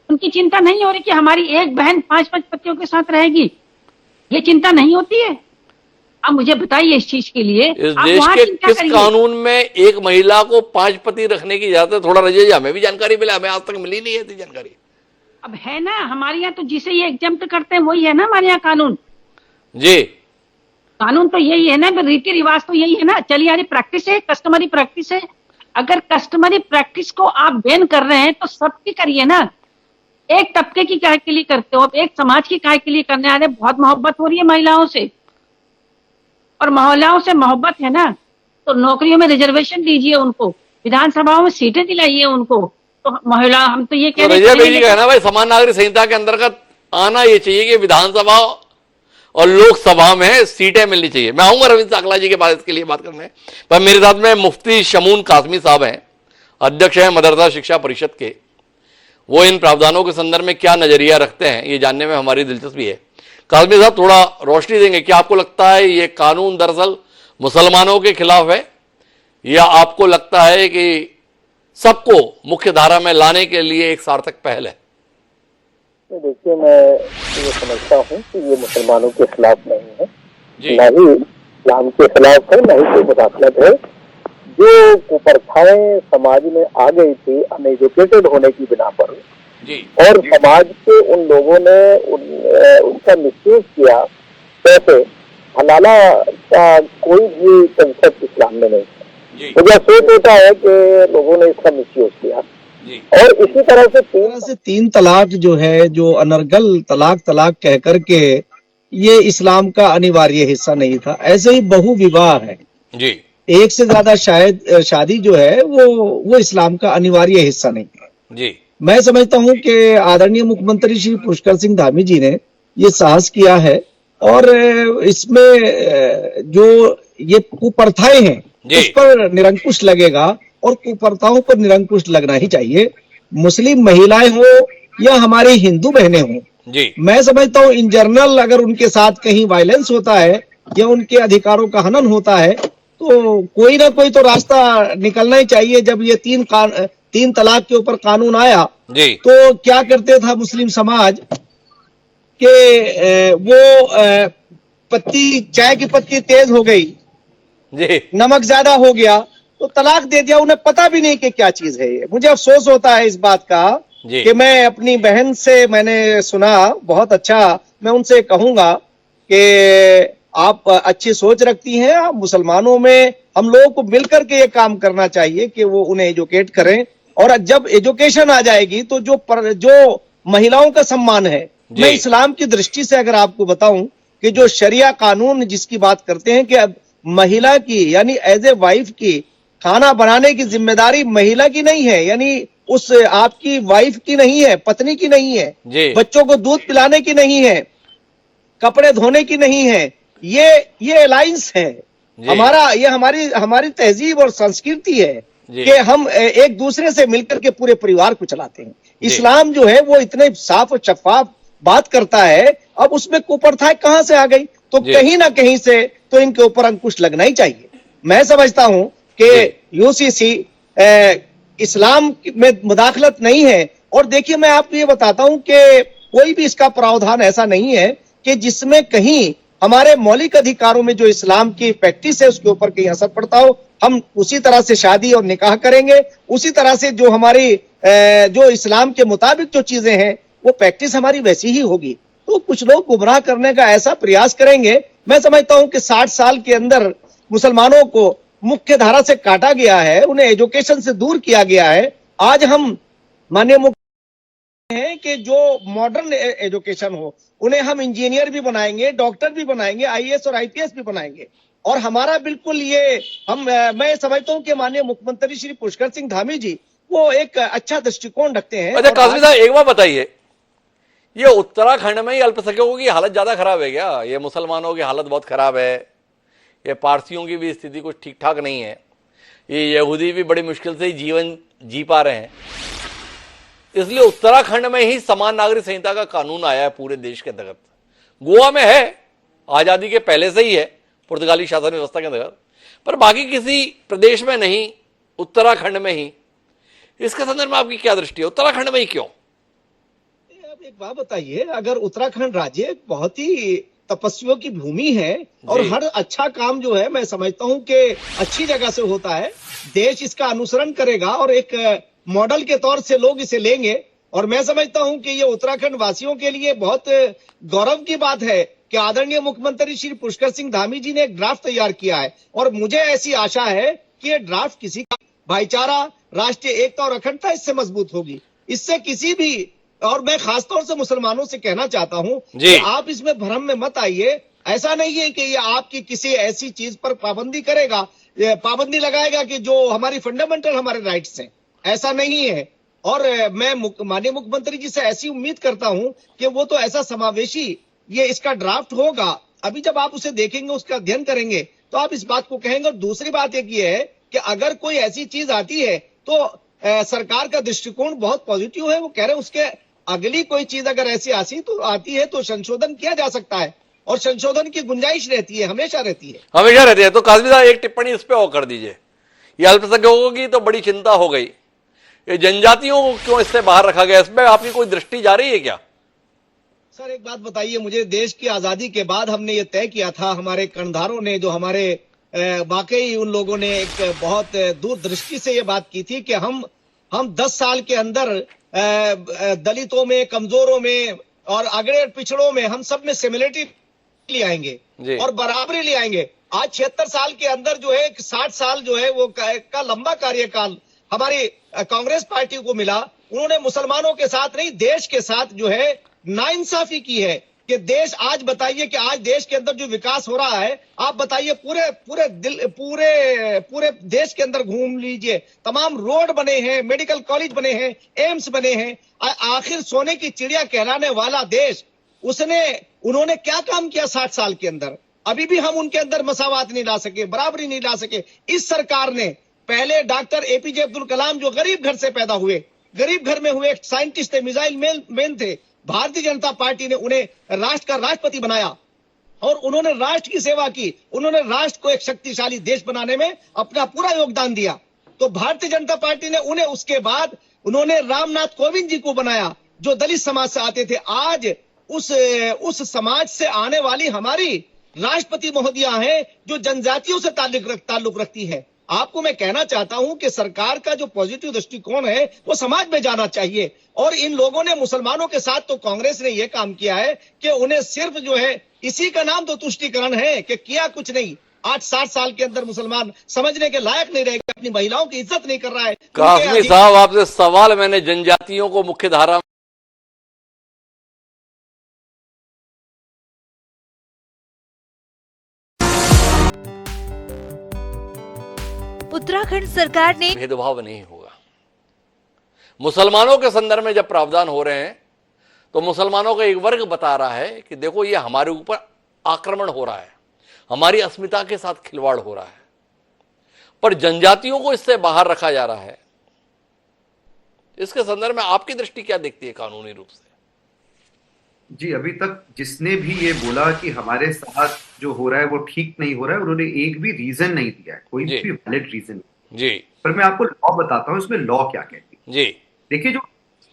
उनकी चिंता नहीं हो रही कि हमारी एक बहन 5-5 पतियों के साथ रहेगी? ये चिंता नहीं होती है? अब मुझे बताइए इस चीज के लिए इस आप देश वहाँ के चिंता किस करिए। कानून में एक महिला को 5 पति रखने की इजाजत है? थोड़ा रजिए, हमें भी जानकारी मिले, हमें आज तक मिली नहीं है इतनी जानकारी। अब है ना हमारे यहाँ, तो जिसे ये एग्जम्प्ट करते हैं वही है ना हमारे यहाँ कानून। जी, कानून तो यही है ना, रीति रिवाज तो यही है ना, चली आ रही प्रैक्टिस है, कस्टमरी प्रैक्टिस है। अगर कस्टमरी प्रैक्टिस को आप बैन कर रहे हैं तो सबकी करिए ना। एक तबके की काहे के लिए करते हो? एक समाज की काहे के लिए करने आ रहे? बहुत मोहब्बत हो रही है महिलाओं से, और महिलाओं से मोहब्बत है ना तो नौकरियों में रिजर्वेशन दीजिए उनको, विधानसभाओं में सीटें दिलाइए उनको। तो महिला, हम तो ये कह रहे रिजर्वेशन का है ना भाई, समान नागरिक संहिता के अंतर्गत आना ये चाहिए कि विधानसभा और लोकसभा में सीटें मिलनी चाहिए। मैं आऊंगा रविंद्र साकला जी के पास इसके लिए बात करने, पर मेरे साथ में मुफ्ती शमून कासमी साहब हैं, अध्यक्ष हैं मदरसा शिक्षा परिषद के। वो इन प्रावधानों के संदर्भ में क्या नजरिया रखते हैं ये जानने में हमारी दिलचस्पी है। कासमी साहब, थोड़ा रोशनी देंगे, क्या आपको लगता है ये कानून दरअसल मुसलमानों के खिलाफ है, या आपको लगता है कि सबको मुख्य धारा में लाने के लिए एक सार्थक पहल है? देखिए, मैं ये समझता हूँ कि ये मुसलमानों के खिलाफ नहीं है, जी। न ही इस्लाम के खिलाफ है, न ही कोई मुदाखलत है। जो कुप्रथाएं समाज में आ गई थी अनएजुकेटेड होने की बिना पर, जी, और समाज के उन लोगों ने उनका मिसयूज किया, कैसे हलाला का कोई भी कंसेप्ट इस्लाम में नहीं है। जी, मुझे अफसोस होता है कि लोगों ने इसका मिसयूज किया। जी, और इसी तरह से 3 तलाक जो है, जो अनर्गल तलाक कह करके, ये इस्लाम का अनिवार्य हिस्सा नहीं था। ऐसे ही बहु विवाह है, जी, एक से ज्यादा शायद शादी जो है वो इस्लाम का अनिवार्य हिस्सा नहीं है। जी, मैं समझता हूं कि आदरणीय मुख्यमंत्री श्री पुष्कर सिंह धामी जी ने ये साहस किया है, और इसमें जो ये कुप्रथाएं हैं जी। उस पर निरंकुश लगेगा, और कुप्रथाओं पर निरंकुश लगना ही चाहिए। मुस्लिम महिलाएं हो या हमारी हिंदू बहनें हों, जी, मैं समझता हूं इन जनरल अगर उनके साथ कहीं वायलेंस होता है या उनके अधिकारों का हनन होता है तो कोई ना कोई तो रास्ता निकलना ही चाहिए। जब ये 3 तलाक के ऊपर कानून आया जी, तो क्या करते था मुस्लिम समाज के वो पत्ती, चाय की पत्ती तेज हो गई, जी, नमक ज्यादा हो गया तो तलाक दे दिया। उन्हें पता भी नहीं कि क्या चीज है ये। मुझे अफसोस होता है इस बात का जी। कि मैं अपनी बहन से मैंने सुना, बहुत अच्छा, मैं उनसे कहूंगा कि आप अच्छी सोच रखती हैं। आप मुसलमानों में हम लोगों को मिलकर के ये काम करना चाहिए कि वो उन्हें एजुकेट करें, और जब एजुकेशन आ जाएगी तो जो महिलाओं का सम्मान है, जी। मैं इस्लाम की दृष्टि से अगर आपको बताऊं कि जो शरिया कानून जिसकी बात करते हैं कि अब महिला की, यानी एज ए वाइफ की खाना बनाने की जिम्मेदारी महिला की नहीं है, यानी उस आपकी वाइफ की नहीं है, पत्नी की नहीं है, जी। बच्चों को दूध पिलाने की नहीं है, कपड़े धोने की नहीं है। ये अलायंस है जी। हमारा, ये हमारी तहजीब और संस्कृति है जी। कि हम एक दूसरे से मिलकर के पूरे परिवार को चलाते हैं। जी। इस्लाम जो है वो इतने साफ और शफाफ बात करता है, अब उसमें कुप्रथाएं कहां से आ गई? तो जी। कहीं ना कहीं से तो इनके ऊपर अंकुश लगना ही चाहिए। मैं समझता हूं कि यूसीसी इस्लाम में मुदाखलत नहीं है। और देखिए, मैं आपको ये बताता हूं कि कोई भी इसका प्रावधान ऐसा नहीं है कि जिसमें कहीं हमारे मौलिक अधिकारों में जो इस्लाम की प्रैक्टिस है उसके ऊपर कहीं असर पड़ता हो। हम उसी तरह से शादी और निकाह करेंगे, उसी तरह से जो हमारी जो इस्लाम के मुताबिक जो चीजें हैं वो प्रैक्टिस हमारी वैसी ही होगी। तो कुछ लोग गुमराह करने का ऐसा प्रयास करेंगे। मैं समझता हूं कि 60 साल के अंदर मुसलमानों को मुख्य धारा से काटा गया है, उन्हें एजुकेशन से दूर किया गया है। आज हम माननीय मुख्य हैं कि जो मॉडर्न एजुकेशन हो, उन्हें हम इंजीनियर भी बनाएंगे, डॉक्टर भी बनाएंगे, आईएएस और आईपीएस भी बनाएंगे। और हमारा बिल्कुल ये मैं समझता हूं कि माननीय मुख्यमंत्री श्री पुष्कर सिंह धामी जी वो एक अच्छा दृष्टिकोण रखते हैं। अच्छा काजमी साहब एक बात बताइए, ये उत्तराखंड में ही अल्पसंख्यकों की हालत ज्यादा खराब है क्या? ये मुसलमानों की हालत बहुत खराब है, ये पारसियों की भी स्थिति कुछ ठीक ठाक नहीं है, ये यहूदी भी बड़ी मुश्किल से ही जीवन जी पा रहे हैं, इसलिए उत्तराखंड में ही समान नागरिक संहिता का कानून आया है पूरे देश के अंतर्गत। गोवा में है, आजादी के पहले से ही है पुर्तगाली शासन व्यवस्था के अंतर्गत, पर बाकी किसी प्रदेश में नहीं, उत्तराखंड में ही। इसके संदर्भ में आपकी क्या दृष्टि है, उत्तराखंड में ही क्यों? अब एक बात बताइए, अगर उत्तराखंड राज्य बहुत ही तपस्वियों की भूमि है और हर अच्छा काम जो है मैं समझता हूं कि अच्छी जगह से होता है, देश इसका अनुसरण करेगा और एक मॉडल के तौर से लोग इसे लेंगे। और मैं समझता हूं कि ये उत्तराखंड वासियों के लिए बहुत गौरव की बात है कि आदरणीय मुख्यमंत्री श्री पुष्कर सिंह धामी जी ने एक ड्राफ्ट तैयार किया है और मुझे ऐसी आशा है कि ये ड्राफ्ट किसी का भाईचारा, राष्ट्रीय एकता और अखंडता इससे मजबूत होगी। इससे किसी भी, और मैं खासतौर से मुसलमानों से कहना चाहता हूं कि आप इसमें भ्रम में मत आइए। ऐसा नहीं है कि ये आपकी किसी ऐसी चीज पर पाबंदी करेगा, पाबंदी लगाएगा कि जो हमारी फंडामेंटल हमारे राइट्स हैं, ऐसा नहीं है। और मैं माननीय मुख्यमंत्री जी से ऐसी उम्मीद करता हूं कि वो तो ऐसा समावेशी ये इसका ड्राफ्ट होगा, अभी जब आप उसे देखेंगे, उसका अध्ययन करेंगे तो आप इस बात को कहेंगे। और दूसरी बात एक ये है कि अगर कोई ऐसी चीज आती है तो सरकार का दृष्टिकोण बहुत पॉजिटिव है। वो कह रहे हैं उसके अगली कोई चीज अगर ऐसी आती है तो संशोधन किया जा सकता है और संशोधन की गुंजाइश रहती है, हमेशा रहती है, हमेशा रहती है। तो काजमी साहब एक टिप्पणी इस पे और कर दीजिए, ये अल्पसंख्यकों की तो बड़ी चिंता हो गई, ये जनजातियों को क्यों इससे बाहर रखा गया, इसमें आपकी कोई दृष्टि जा रही है क्या? सर एक बात बताइए मुझे, देश की आजादी के बाद हमने ये तय किया था, हमारे कर्णधारों ने, जो हमारे वाकई उन लोगों ने एक बहुत दूरदृष्टि से ये बात की थी कि हम 10 साल के अंदर दलितों में, कमजोरों में और अग्रणी पिछड़ों में हम सब में सिमिलरिटी ले आएंगे और बराबरी ले आएंगे। आज 76 साल के अंदर जो है 60 साल जो है वो का लंबा कार्यकाल हमारी कांग्रेस पार्टी को मिला। उन्होंने मुसलमानों के साथ नहीं, देश के साथ जो है नाइंसाफी की है कि देश, आज बताइए कि आज देश के अंदर जो विकास हो रहा है, आप बताइए पूरे देश के अंदर घूम लीजिए, तमाम रोड बने हैं, मेडिकल कॉलेज बने हैं, एम्स बने हैं। आखिर सोने की चिड़िया कहलाने वाला देश, उन्होंने क्या काम किया 60 साल के अंदर? अभी भी हम उनके अंदर मसावात नहीं ला सके, बराबरी नहीं ला सके। इस सरकार ने, पहले डॉक्टर एपीजे अब्दुल कलाम जो गरीब घर से पैदा हुए, गरीब घर में हुए, एक साइंटिस्ट थे, मिसाइल मैन थे, भारतीय जनता पार्टी ने उन्हें राष्ट्र का राष्ट्रपति बनाया और उन्होंने राष्ट्र की सेवा की, उन्होंने राष्ट्र को एक शक्तिशाली देश बनाने में अपना पूरा योगदान दिया। तो भारतीय जनता पार्टी ने उन्हें, उसके बाद उन्होंने रामनाथ कोविंद जी को बनाया जो दलित समाज से आते थे। आज उस समाज से आने वाली हमारी राष्ट्रपति महोदया हैं जो जनजातियों से ताल्लुक रखती है। आपको मैं कहना चाहता हूं कि सरकार का जो पॉजिटिव दृष्टिकोण है वो समाज में जाना चाहिए। और इन लोगों ने, मुसलमानों के साथ तो कांग्रेस ने यह काम किया है कि उन्हें सिर्फ जो है इसी का नाम तो तुष्टीकरण है कि किया कुछ नहीं। 60 साल के अंदर मुसलमान समझने के लायक नहीं रहेगा, अपनी महिलाओं की इज्जत नहीं कर रहा है। काजमी साहब आपसे सवाल मैंने जनजातियों को मुख्य धारा उत्तराखंड सरकार ने भेदभाव नहीं होगा। मुसलमानों के संदर्भ में जब प्रावधान हो रहे हैं तो मुसलमानों का एक वर्ग बता रहा है कि देखो ये हमारे ऊपर आक्रमण हो रहा है, हमारी अस्मिता के साथ खिलवाड़ हो रहा है, पर जनजातियों को इससे बाहर रखा जा रहा है। इसके संदर्भ में आपकी दृष्टि क्या दिखती है कानूनी रूप से? जी, अभी तक जिसने भी ये बोला कि हमारे साथ जो हो रहा है वो ठीक नहीं हो रहा है, उन्होंने एक भी रीजन नहीं दिया है, कोई भी वैलिड रीजन जी। पर मैं आपको लॉ बताता हूँ, इसमें लॉ क्या कहती है। जी देखिए, जो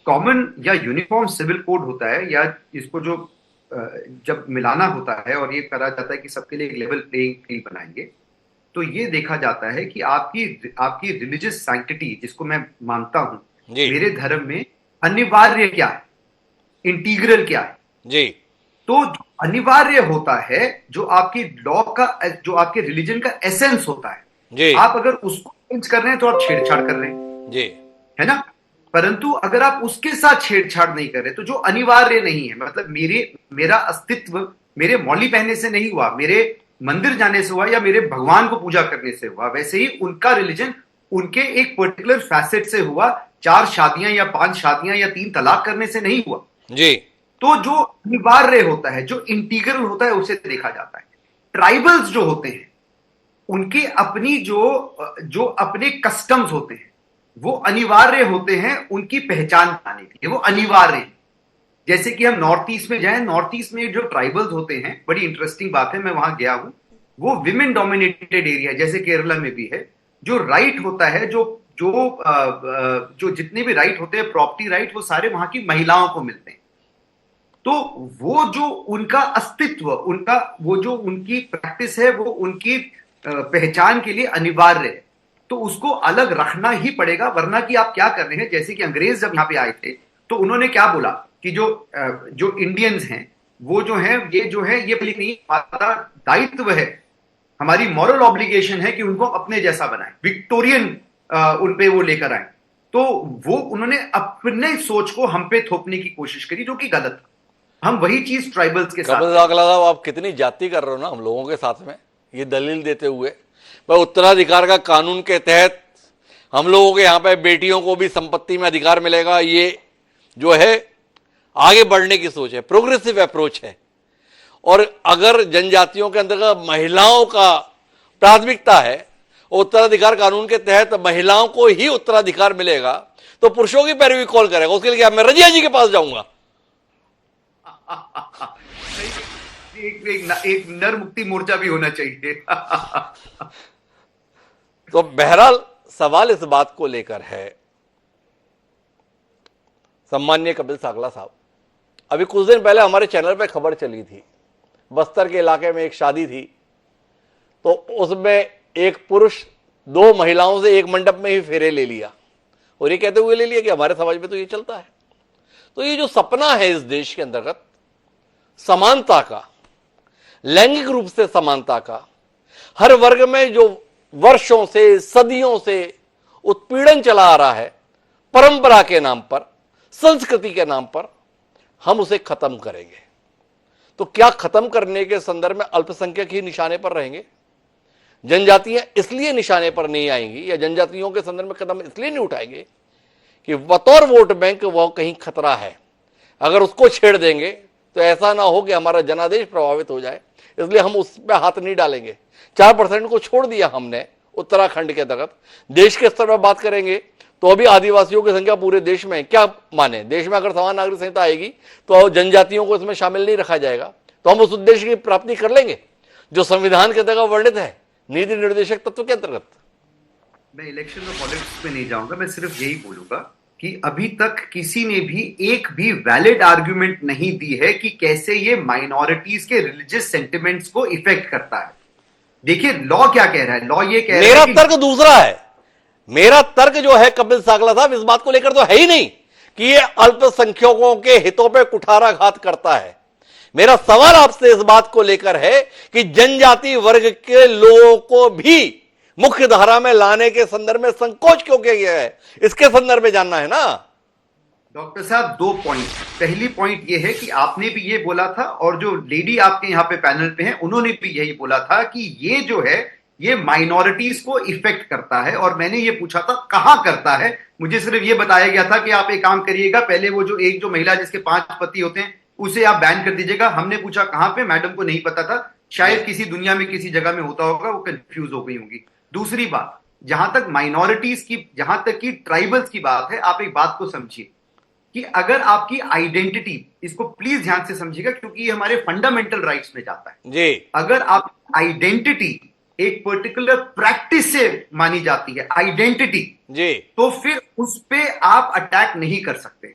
कॉमन या यूनिफॉर्म सिविल कोड होता है, या इसको जो जब मिलाना होता है और ये करा जाता है कि सबके लिए एक लेवल प्लेइंग फील्ड बनाएंगे, तो ये देखा जाता है कि आपकी रिलीजियस सैंक्टिटी, जिसको मैं मानता हूं, मेरे धर्म में अनिवार्य क्या है, इंटीग्रल क्या है जी। तो अनिवार्य होता है जो आपकी लॉ का, जो आपके रिलीजन का एसेंस होता है जी। आप अगर उसको चेंज कर रहे हैं तो आप छेड़छाड़ कर रहे हैं जी, है ना। परंतु अगर आप उसके साथ छेड़छाड़ नहीं कर रहे तो जो अनिवार्य नहीं है, मतलब मेरा अस्तित्व मेरे मौली पहनने से नहीं हुआ, मेरे मंदिर जाने से हुआ या मेरे भगवान को पूजा करने से हुआ, वैसे ही उनका रिलीजन उनके एक पर्टिकुलर फैसेट से हुआ। 4 शादियां या 5 शादियां या 3 तलाक करने से नहीं हुआ जी। तो जो अनिवार्य होता है, जो इंटीग्रल होता है, उसे देखा जाता है। ट्राइबल्स जो होते हैं उनके अपनी जो अपने कस्टम्स होते हैं वो अनिवार्य होते हैं, उनकी पहचान पाने के लिए वो अनिवार्य है। जैसे कि हम नॉर्थ ईस्ट में जाएं, नॉर्थ ईस्ट में जो ट्राइबल्स होते हैं, बड़ी इंटरेस्टिंग बात है, मैं वहां गया हूं, वो विमेन डोमिनेटेड एरिया जैसे केरला में भी है। जो राइट होता है, जो जितने भी राइट होते हैं, प्रॉपर्टी राइट, वो सारे वहां की महिलाओं को मिलते हैं। तो वो जो उनका अस्तित्व, उनका वो जो उनकी प्रैक्टिस है, वो उनकी पहचान के लिए अनिवार्य है। तो उसको अलग रखना ही पड़ेगा, वरना कि आप क्या कर रहे हैं, जैसे कि अंग्रेज जब यहां पे आए थे तो उन्होंने क्या बोला कि जो इंडियंस हैं वो जो है ये नहीं, हमारा दायित्व है, हमारी मॉरल ऑब्लिगेशन है कि उनको अपने जैसा बनाए, विक्टोरियन उनपे वो लेकर आए। तो वो उन्होंने अपने सोच को हम पे थोपने की कोशिश करी, जो कि गलत था। हम वही चीज ट्राइबल्स के साथ। कपिल साकला साहब, आप कितनी जाति कर रहे हो ना हम लोगों के साथ में, ये दलील देते हुए। भाई उत्तराधिकार का कानून के तहत हम लोगों के यहाँ पे बेटियों को भी संपत्ति में अधिकार मिलेगा, ये जो है आगे बढ़ने की सोच है, प्रोग्रेसिव अप्रोच है। और अगर जनजातियों के अंतर्गत महिलाओं का प्राथमिकता है, उत्तराधिकार कानून के तहत महिलाओं को ही उत्तराधिकार मिलेगा, तो पुरुषों की पैरवी कौन करेगा? उसके लिए क्या मैं रजिया जी के पास जाऊंगा? एक नर मुक्ति मोर्चा भी होना चाहिए। तो बहरहाल सवाल इस बात को लेकर है, सम्माननीय कपिल साकला साहब, अभी कुछ दिन पहले हमारे चैनल पे खबर चली थी, बस्तर के इलाके में एक शादी थी, तो उसमें एक पुरुष 2 महिलाओं से एक मंडप में ही फेरे ले लिया, और ये कहते हुए ले लिया कि हमारे समाज में तो ये चलता है। तो ये जो सपना है इस देश के अंतर्गत समानता का, लैंगिक रूप से समानता का, हर वर्ग में जो वर्षों से, सदियों से उत्पीड़न चला आ रहा है, परंपरा के नाम पर, संस्कृति के नाम पर, हम उसे खत्म करेंगे। तो क्या खत्म करने के संदर्भ में अल्पसंख्यक ही निशाने पर रहेंगे? जनजातियां इसलिए निशाने पर नहीं आएंगी, या जनजातियों के संदर्भ में कदम इसलिए नहीं उठाएंगे कि बतौर वोट बैंक वह कहीं खतरा है। अगर उसको छेड़ देंगे तो ऐसा ना हो कि हमारा जनादेश प्रभावित हो जाए, इसलिए हम उस पर हाथ नहीं डालेंगे। 4% को छोड़ दिया हमने उत्तराखंड के अंतर्गत। देश के स्तर पर बात करेंगे तो अभी आदिवासियों की संख्या पूरे देश में, क्या माने, देश में अगर समान नागरिक संहिता आएगी तो जनजातियों को इसमें शामिल नहीं रखा जाएगा, तो हम उस उद्देश्य की प्राप्ति कर लेंगे जो संविधान के अंतर्गत वर्णित है, नीति निर्देशक तत्व के अंतर्गत। मैं इलेक्शन और पॉलिटिक्स में नहीं जाऊंगा, मैं सिर्फ यही बोलूंगा कि अभी तक किसी ने भी एक भी वैलिड आर्ग्यूमेंट नहीं दी है कि कैसे ये माइनॉरिटीज के रिलीजियस सेंटिमेंट्स को इफेक्ट करता है। देखिए लॉ क्या कह रहा है, लॉ ये कह रहा है, मेरा तर्क दूसरा है। मेरा तर्क जो है कपिल साकला साहब, इस बात को लेकर तो है ही नहीं कि ये अल्पसंख्यकों के हितों पे कुठाराघात करता है। मेरा सवाल आपसे इस बात को लेकर है कि जनजाति वर्ग के लोगों को भी मुख्य धारा में लाने के संदर्भ में संकोच क्यों किया गया है, इसके संदर्भ में जानना है ना। डॉक्टर साहब 2 पॉइंट। पहली पॉइंट ये है कि आपने भी ये बोला था, और जो लेडी आपके यहाँ पे पैनल पे हैं उन्होंने भी यही बोला था कि ये जो है ये माइनॉरिटीज को इफेक्ट करता है। और मैंने ये पूछा था कहां करता है, मुझे सिर्फ ये बताया गया था कि आप एक काम करिएगा, पहले वो जो महिला जिसके 5 पति होते हैं उसे आप बैन कर दीजिएगा। हमने पूछा कहां पे, मैडम को नहीं पता था, शायद किसी दुनिया में किसी जगह में होता होगा, वो कंफ्यूज हो गई होंगी। दूसरी बात, जहां तक माइनॉरिटीज की, जहां तक की ट्राइबल्स की बात है, आप एक बात को समझिए कि अगर आपकी आइडेंटिटी, इसको प्लीज ध्यान से समझिएगा क्योंकि ये हमारे फंडामेंटल राइट्स में जाता है जी, अगर आप आइडेंटिटी एक पर्टिकुलर प्रैक्टिस से मानी जाती है आइडेंटिटी जी, तो फिर उस पे आप अटैक नहीं कर सकते।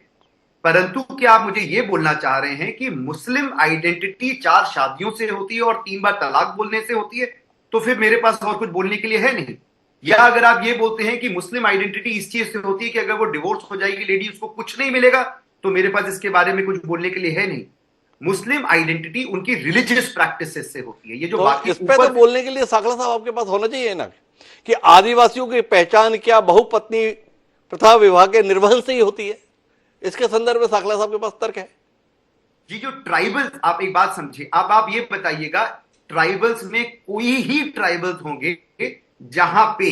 परंतु क्या आप मुझे ये बोलना चाह रहे हैं कि मुस्लिम आइडेंटिटी 4 शादियों से होती है और 3 बार तलाक बोलने से होती है, तो फिर मेरे पास और कुछ बोलने के लिए है नहीं? या अगर आप ये बोलते हैं कि मुस्लिम आइडेंटिटी इस चीज से होती है कि अगर वो डिवोर्स हो जाएगी लेडी उसको कुछ नहीं मिलेगा, तो मेरे पास इसके बारे में कुछ बोलने के लिए है नहीं। मुस्लिम आइडेंटिटी उनकी रिलीजियस प्रैक्टिस से होती है। ये जो तो बाकी इस पे तो बोलने के लिए साकला साहब आपके पास होना चाहिए ना कि आदिवासियों की पहचान क्या बहुपत्नी प्रथा विवाह के निर्वहन से ही होती है। इसके संदर्भ में साकला साहब के पास तर्क है जी। जो ट्राइबल, आप एक बात समझिए, आप ये बताइएगा ट्राइबल्स में कोई ही ट्राइबल्स होंगे जहां पे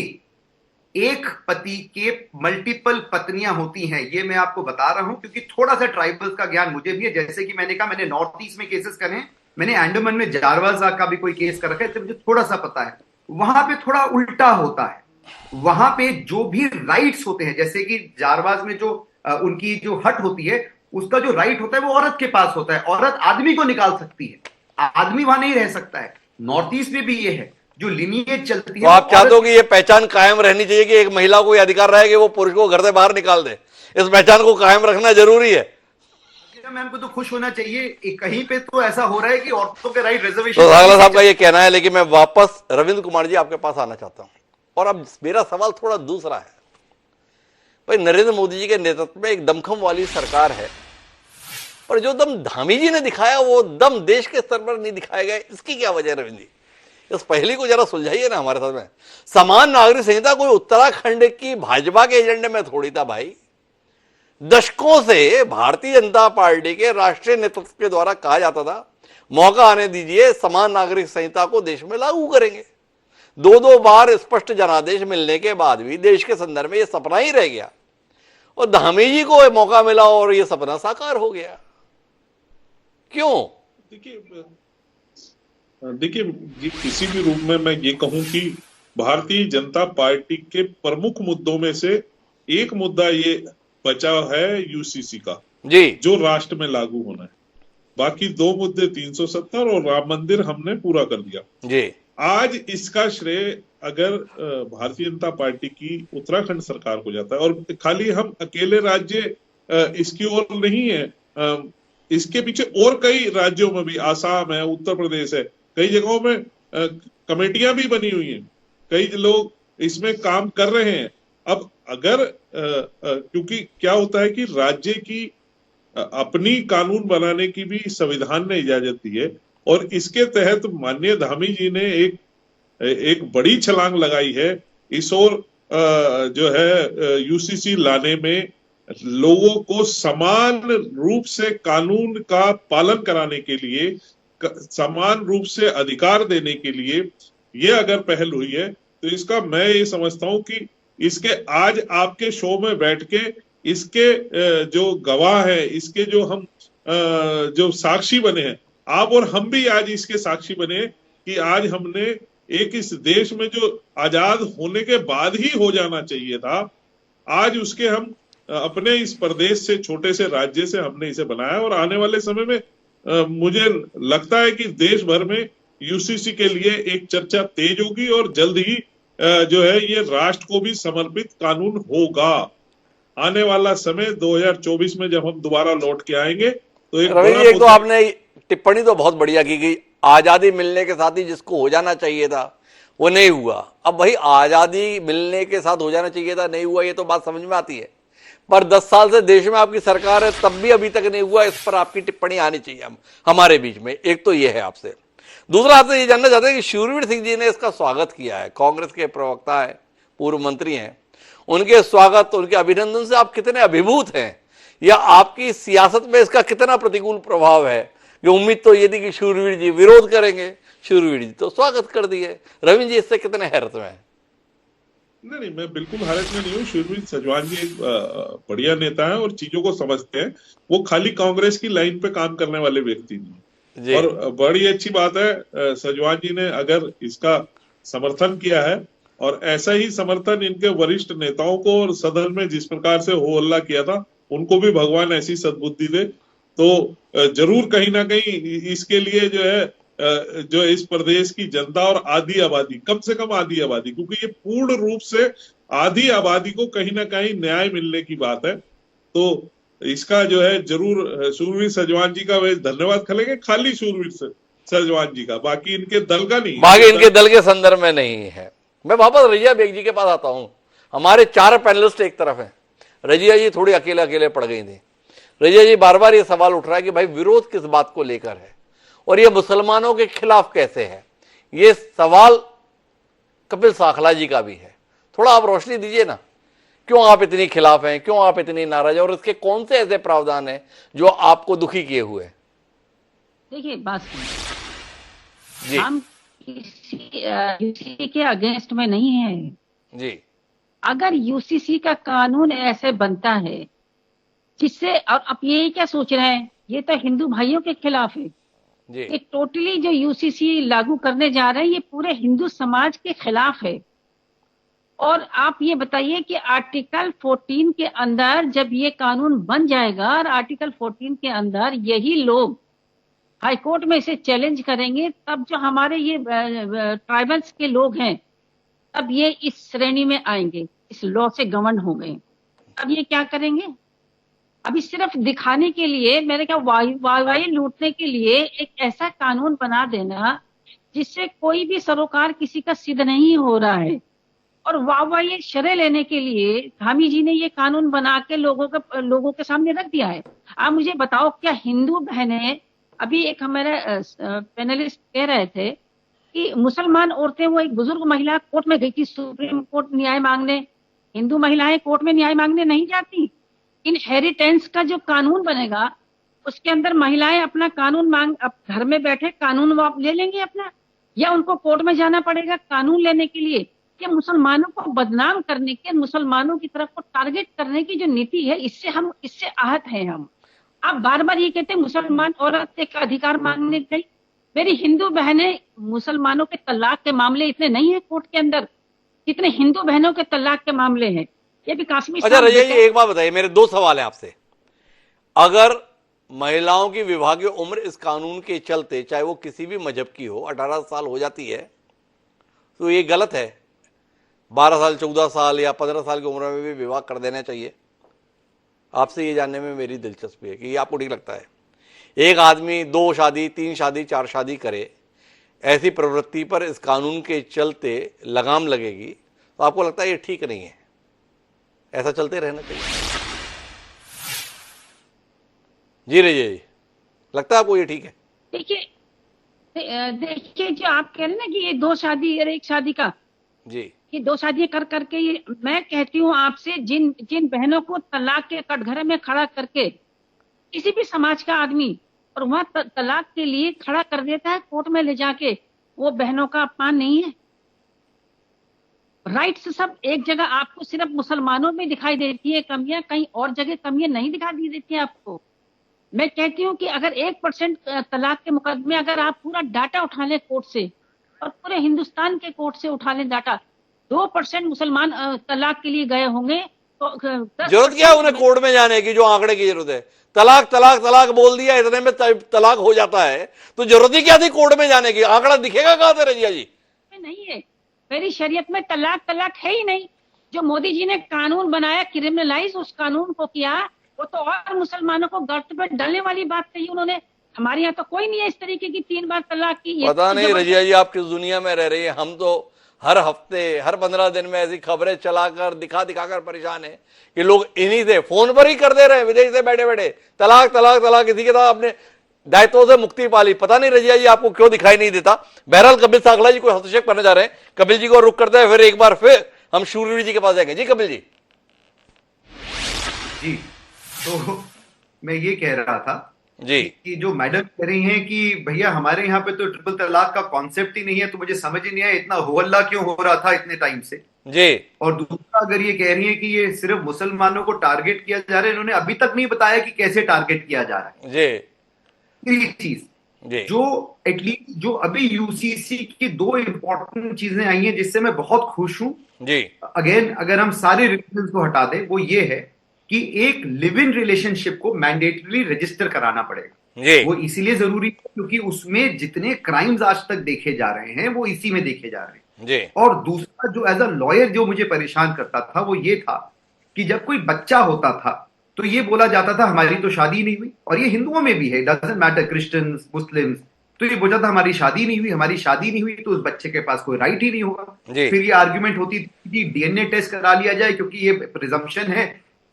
एक पति के मल्टीपल पत्नियां होती हैं। ये मैं आपको बता रहा हूं क्योंकि थोड़ा सा ट्राइबल्स का ज्ञान मुझे भी है। जैसे कि मैंने कहा, मैंने नॉर्थ ईस्ट में केसेस करे हैं, मैंने अंडमान में जारवाजा का भी कोई केस कर रखा है, तो मुझे थोड़ा सा पता है। वहां पे थोड़ा उल्टा होता है। वहां पे जो भी राइट्स होते हैं, जैसे कि जारवाज में जो उनकी जो हट होती है, उसका जो राइट होता है वो औरत के पास होता है। औरत आदमी को निकाल सकती है, आदमी वहां नहीं रह सकता है। नॉर्थ ईस्ट में भी ये है, जो लिनिएज चलती है। तो आप चाहते हो कि ये पहचान कायम रहनी चाहिए कि एक महिला को ये अधिकार रहे कि वो पुरुष को घर से बाहर निकाल दे, इस पहचान को कायम रखना जरूरी है। मैम को तो खुश होना चाहिए। कहीं पे तो ऐसा हो रहा है कि औरतों के राइट रिजर्वेशन। तो सागला साहब का ये कहना है, लेकिन मैं वापस रविंद्र कुमार जी आपके पास आना चाहता हूं। और अब मेरा सवाल थोड़ा दूसरा है। भाई, नरेंद्र मोदी जी के नेतृत्व में एक दमखम वाली सरकार है, और जो दम धामी जी ने दिखाया वो दम देश के स्तर पर नहीं दिखाया गया। इसकी क्या वजह है रविंद्र जी? इस पहली को जरा सुलझाइए ना हमारे साथ में। समान नागरिक संहिता कोई उत्तराखंड की भाजपा के एजेंडे में थोड़ी था भाई। दशकों से भारतीय जनता पार्टी के राष्ट्रीय नेतृत्व के द्वारा कहा जाता था, मौका आने दीजिए, समान नागरिक संहिता को देश में लागू करेंगे। दो बार स्पष्ट जनादेश मिलने के बाद भी देश के संदर्भ में यह सपना ही रह गया, और धामी जी को यह मौका मिला और यह सपना साकार हो गया। क्यों? देखिए, किसी भी रूप में मैं ये कहूं कि भारतीय जनता पार्टी के प्रमुख मुद्दों में से एक मुद्दा ये बचा है यूसीसी का जी, जो राष्ट्र में लागू होना है। बाकी दो मुद्दे 370 और राम मंदिर हमने पूरा कर दिया जी। आज इसका श्रेय अगर भारतीय जनता पार्टी की उत्तराखंड सरकार को जाता है, और खाली हम अकेले राज्य इसकी ओर नहीं है, इसके पीछे और कई राज्यों में भी, आसाम है, उत्तर प्रदेश है, कई जगहों में कमेटियां भी बनी हुई हैं, कई लोग इसमें काम कर रहे हैं। अब अगर क्योंकि क्या होता है कि राज्य की अपनी कानून बनाने की भी संविधान ने इजाजत दी है, और इसके तहत माननीय धामी जी ने एक बड़ी छलांग लगाई है इस ओर जो है यूसीसी लाने में, लोगों को समान रूप से कानून का पालन कराने के लिए, समान रूप से अधिकार देने के लिए ये अगर पहल हुई है, तो इसका मैं ये समझता हूं कि इसके आज आपके शो में बैठ के इसके जो गवाह है, इसके जो हम जो साक्षी बने हैं, आप और हम भी आज इसके साक्षी बने कि आज हमने एक इस देश में जो आजाद होने के बाद ही हो जाना चाहिए था, आज उसके हम अपने इस प्रदेश से, छोटे से राज्य से हमने इसे बनाया। और आने वाले समय में मुझे लगता है कि देश भर में यूसीसी के लिए एक चर्चा तेज होगी, और जल्द ही जो है ये राष्ट्र को भी समर्पित कानून होगा। आने वाला समय 2024 में जब हम दोबारा लौट के आएंगे तो एक तो आपने टिप्पणी तो बहुत बढ़िया की गई, आजादी मिलने के साथ ही जिसको हो जाना चाहिए था वो नहीं हुआ। अब भाई, आजादी मिलने के साथ हो जाना चाहिए था, नहीं हुआ, ये तो बात समझ में आती है, पर 10 साल से देश में आपकी सरकार है, तब भी अभी तक नहीं हुआ। इस पर आपकी टिप्पणी आनी चाहिए हमारे बीच में। एक तो ये है आपसे। दूसरा, आपसे ये जानना चाहते हैं कि शूरवीर सिंह जी ने इसका स्वागत किया है, कांग्रेस के प्रवक्ता है, पूर्व मंत्री हैं, उनके स्वागत, उनके अभिनंदन से आप कितने अभिभूत हैं, या आपकी सियासत में इसका कितना प्रतिकूल प्रभाव है? कि उम्मीद तो ये थी कि शूरवीर जी विरोध करेंगे, शूरवीर जी तो स्वागत कर दिए। रविंद्र जी इससे कितने हैरत में हैं? नहीं, मैं बिल्कुल हैरत में नहीं हूँ। शूरवीर सजवान जी एक बढ़िया नेता है और चीजों को समझते हैं। वो खाली कांग्रेस की लाइन पे काम करने वाले व्यक्ति नहीं। और बड़ी अच्छी बात है, सजवान जी ने अगर इसका समर्थन किया है, और ऐसा ही समर्थन इनके वरिष्ठ नेताओं को और सदन में जिस प्रकार से हो हल्ला किया था, उनको भी भगवान ऐसी सद्बुद्धि दे। तो जरूर कहीं ना कहीं इसके लिए जो है जो इस प्रदेश की जनता और आधी आबादी, कम से कम आधी आबादी, क्योंकि ये पूर्ण रूप से आधी आबादी को कहीं ना कहीं न्याय मिलने की बात है, तो इसका जो है जरूर शूरवीर सजवान जी का वे धन्यवाद करेंगे। खाली शूरवीर सजवान जी का, बाकी इनके दल का नहीं, बाकी इनके दल के संदर्भ में नहीं है। मैं वापस रजिया बेग जी के पास आता हूं। हमारे 4 पैनलिस्ट एक तरफ हैं, रजिया जी थोड़ी अकेले अकेले पड़ गई थी। रजिया जी बार बार ये सवाल उठ रहा है कि भाई विरोध किस बात को लेकर है, और ये मुसलमानों के खिलाफ कैसे है। ये सवाल कपिल साखला जी का भी है। थोड़ा आप रोशनी दीजिए ना, क्यों आप इतनी खिलाफ हैं, क्यों आप इतनी नाराज हैं, और इसके कौन से ऐसे प्रावधान हैं जो आपको दुखी किए हुए? देखिए, बात जी हम किसी यूसीसी के अगेंस्ट में नहीं है। जी अगर यूसीसी का कानून ऐसे बनता है जिससे, और अब ये क्या सोच रहे हैं, ये तो हिंदू भाइयों के खिलाफ है। जी ये टोटली जो यूसीसी लागू करने जा रहे हैं ये पूरे हिंदू समाज के खिलाफ है। और आप ये बताइए कि आर्टिकल 14 के अंदर जब ये कानून बन जाएगा और आर्टिकल 14 के अंदर यही लोग हाईकोर्ट में इसे चैलेंज करेंगे, तब जो हमारे ये ट्राइबल्स के लोग हैं तब ये इस श्रेणी में आएंगे, इस लॉ से गवर्न होंगे। अब ये क्या करेंगे? अभी सिर्फ दिखाने के लिए, मेरे क्या वाई लूटने के लिए एक ऐसा कानून बना देना जिससे कोई भी सरोकार किसी का सिद्ध नहीं हो रहा है, और वाह शरह लेने के लिए धामी जी ने ये कानून बना के लोगों के सामने रख दिया है। आप मुझे बताओ, क्या हिंदू बहनें, अभी एक हमारे पैनलिस्ट कह रहे थे कि मुसलमान औरतें, वो एक बुजुर्ग महिला कोर्ट में गई थी सुप्रीम कोर्ट न्याय मांगने, हिंदू महिलाएं कोर्ट में न्याय मांगने नहीं जाती। इनहेरिटेंस का जो कानून बनेगा उसके अंदर महिलाएं अपना कानून अब घर में बैठे कानून वो ले लेंगे अपना, या उनको कोर्ट में जाना पड़ेगा कानून लेने के लिए? कि मुसलमानों को बदनाम करने के, मुसलमानों की तरफ को टारगेट करने की जो नीति है, इससे आहत हैं हम। आप बार बार ये कहते हैं मुसलमान औरत का अधिकार मांगने गई। मेरी हिंदू बहनें, मुसलमानों के तलाक के मामले इतने नहीं है कोर्ट के अंदर जितने हिंदू बहनों के तलाक के मामले हैं। ये भी काश्मीर। अच्छा रजिया जी, एक बात बताइए, मेरे दो सवाल हैं आपसे। अगर महिलाओं की विवाह की उम्र इस कानून के चलते, चाहे वो किसी भी मजहब की हो, 18 साल हो जाती है, तो ये गलत है? 12 साल, 14 साल या 15 साल की उम्र में भी विवाह कर देना चाहिए? आपसे ये जानने में मेरी दिलचस्पी है कि ये आपको ठीक लगता है? एक आदमी 2 शादी, 3 शादी, 4 शादी करे, ऐसी प्रवृत्ति पर इस कानून के चलते लगाम लगेगी, तो आपको लगता है ये ठीक नहीं है, ऐसा चलते रहना चाहिए? जी रजिया जी, लगता है आपको ये ठीक है? देखिए जो आप कह रहे हैं ना कि ये 2 शादी और 1 शादी का, जी, ये 2 शादियां कर करके, ये मैं कहती हूँ आपसे, जिन बहनों को तलाक के कटघरे में खड़ा करके किसी भी समाज का आदमी और वहां तलाक के लिए खड़ा कर देता है कोर्ट में ले जाके, वो बहनों का अपमान नहीं है? राइट्स सब एक जगह आपको सिर्फ मुसलमानों में दिखाई देती है कमियां, कहीं और जगह कमियां नहीं दिखाई देती है आपको। मैं कहती हूँ कि अगर 1% तलाक के मुकदमे अगर आप पूरा डाटा उठा लें कोर्ट से, और पूरे हिंदुस्तान के कोर्ट से उठा लें डाटा, 2% मुसलमान तलाक के लिए गए होंगे, तो जरूरत क्या है उन्हें कोर्ट में जाने की? जो आंकड़े की जरूरत है, तलाक तलाक तलाक बोल दिया, इतने में तलाक हो जाता है, तो जरूरत ही क्या थी कोर्ट में जाने की? आंकड़ा दिखेगा कहां से रजिया जी? नहीं है, मेरी शरीयत में तलाक है ही नहीं। जो मोदी जी ने कानून बनाया, क्रिमिनलाइज उस कानून को किया, वो तो और मुसलमानों को गर्त पर डालने वाली बात कही उन्होंने। हमारे यहाँ तो कोई नहीं है इस तरीके की 3 बार तलाक की। पता नहीं रजिया जी आप किस दुनिया में रह रही है। हम तो हर हफ्ते, हर 15 दिन में ऐसी खबरें चलाकर दिखाकर परेशान है कि लोग इन्हीं से फोन पर ही कर दे रहे हैं, विदेश से बैठे बैठे तलाक तलाक तलाक। किसी के साथ अपने दायित्वों से मुक्ति पाली। पता नहीं रजिया जी आपको क्यों दिखाई नहीं देता। बहरहाल कपिल साकला जी कोई हस्तक्षेप करने जा रहे हैं, कपिल जी को रुक करते हैं, फिर एक बार फिर हम शूरवीर जी के पास जाएंगे। जी कपिल जी। जी, तो मैं ये कह रहा था जी कि जो मैडम कह रही हैं कि भैया हमारे यहाँ पे तो ट्रिपल तलाक का कॉन्सेप्ट ही नहीं है, तो मुझे समझ ही नहीं आया इतना हो हल्ला क्यों हो रहा था इतने टाइम से। जी, और दूसरा अगर ये कह रही है कि ये सिर्फ मुसलमानों को टारगेट किया जा रहा है, इन्होंने अभी तक नहीं बताया कि कैसे टारगेट किया जा रहा है। जी, चीज जो एटलीस्ट जो अभी यूसीसी की 2 इंपॉर्टेंट चीजें आई हैं जिससे मैं बहुत खुश हूं। जी, अगेन अगर हम सारे रिलेशंस को हटा दें, वो ये है कि एक लिव इन रिलेशनशिप को मैंडेटरी रजिस्टर कराना पड़ेगा। वो इसीलिए जरूरी है क्योंकि उसमें जितने क्राइम्स आज तक देखे जा रहे हैं वो इसी में देखे जा रहे हैं। और दूसरा जो एज अ लॉयर जो मुझे परेशान करता था वो ये था कि जब कोई बच्चा होता था तो ये बोला जाता था हमारी तो शादी नहीं हुई। और ये हिंदुओं में भी है, डजंट मैटर, क्रिश्चियंस, मुस्लिम्स, तो ये बोला था हमारी शादी नहीं हुई, हमारी शादी नहीं हुई तो उस बच्चे के पास कोई राइट ही नहीं होगा। फिर ये आर्ग्यूमेंट होती थी कि डीएनए टेस्ट करा लिया जाए क्योंकि ये प्रिजम्पशन है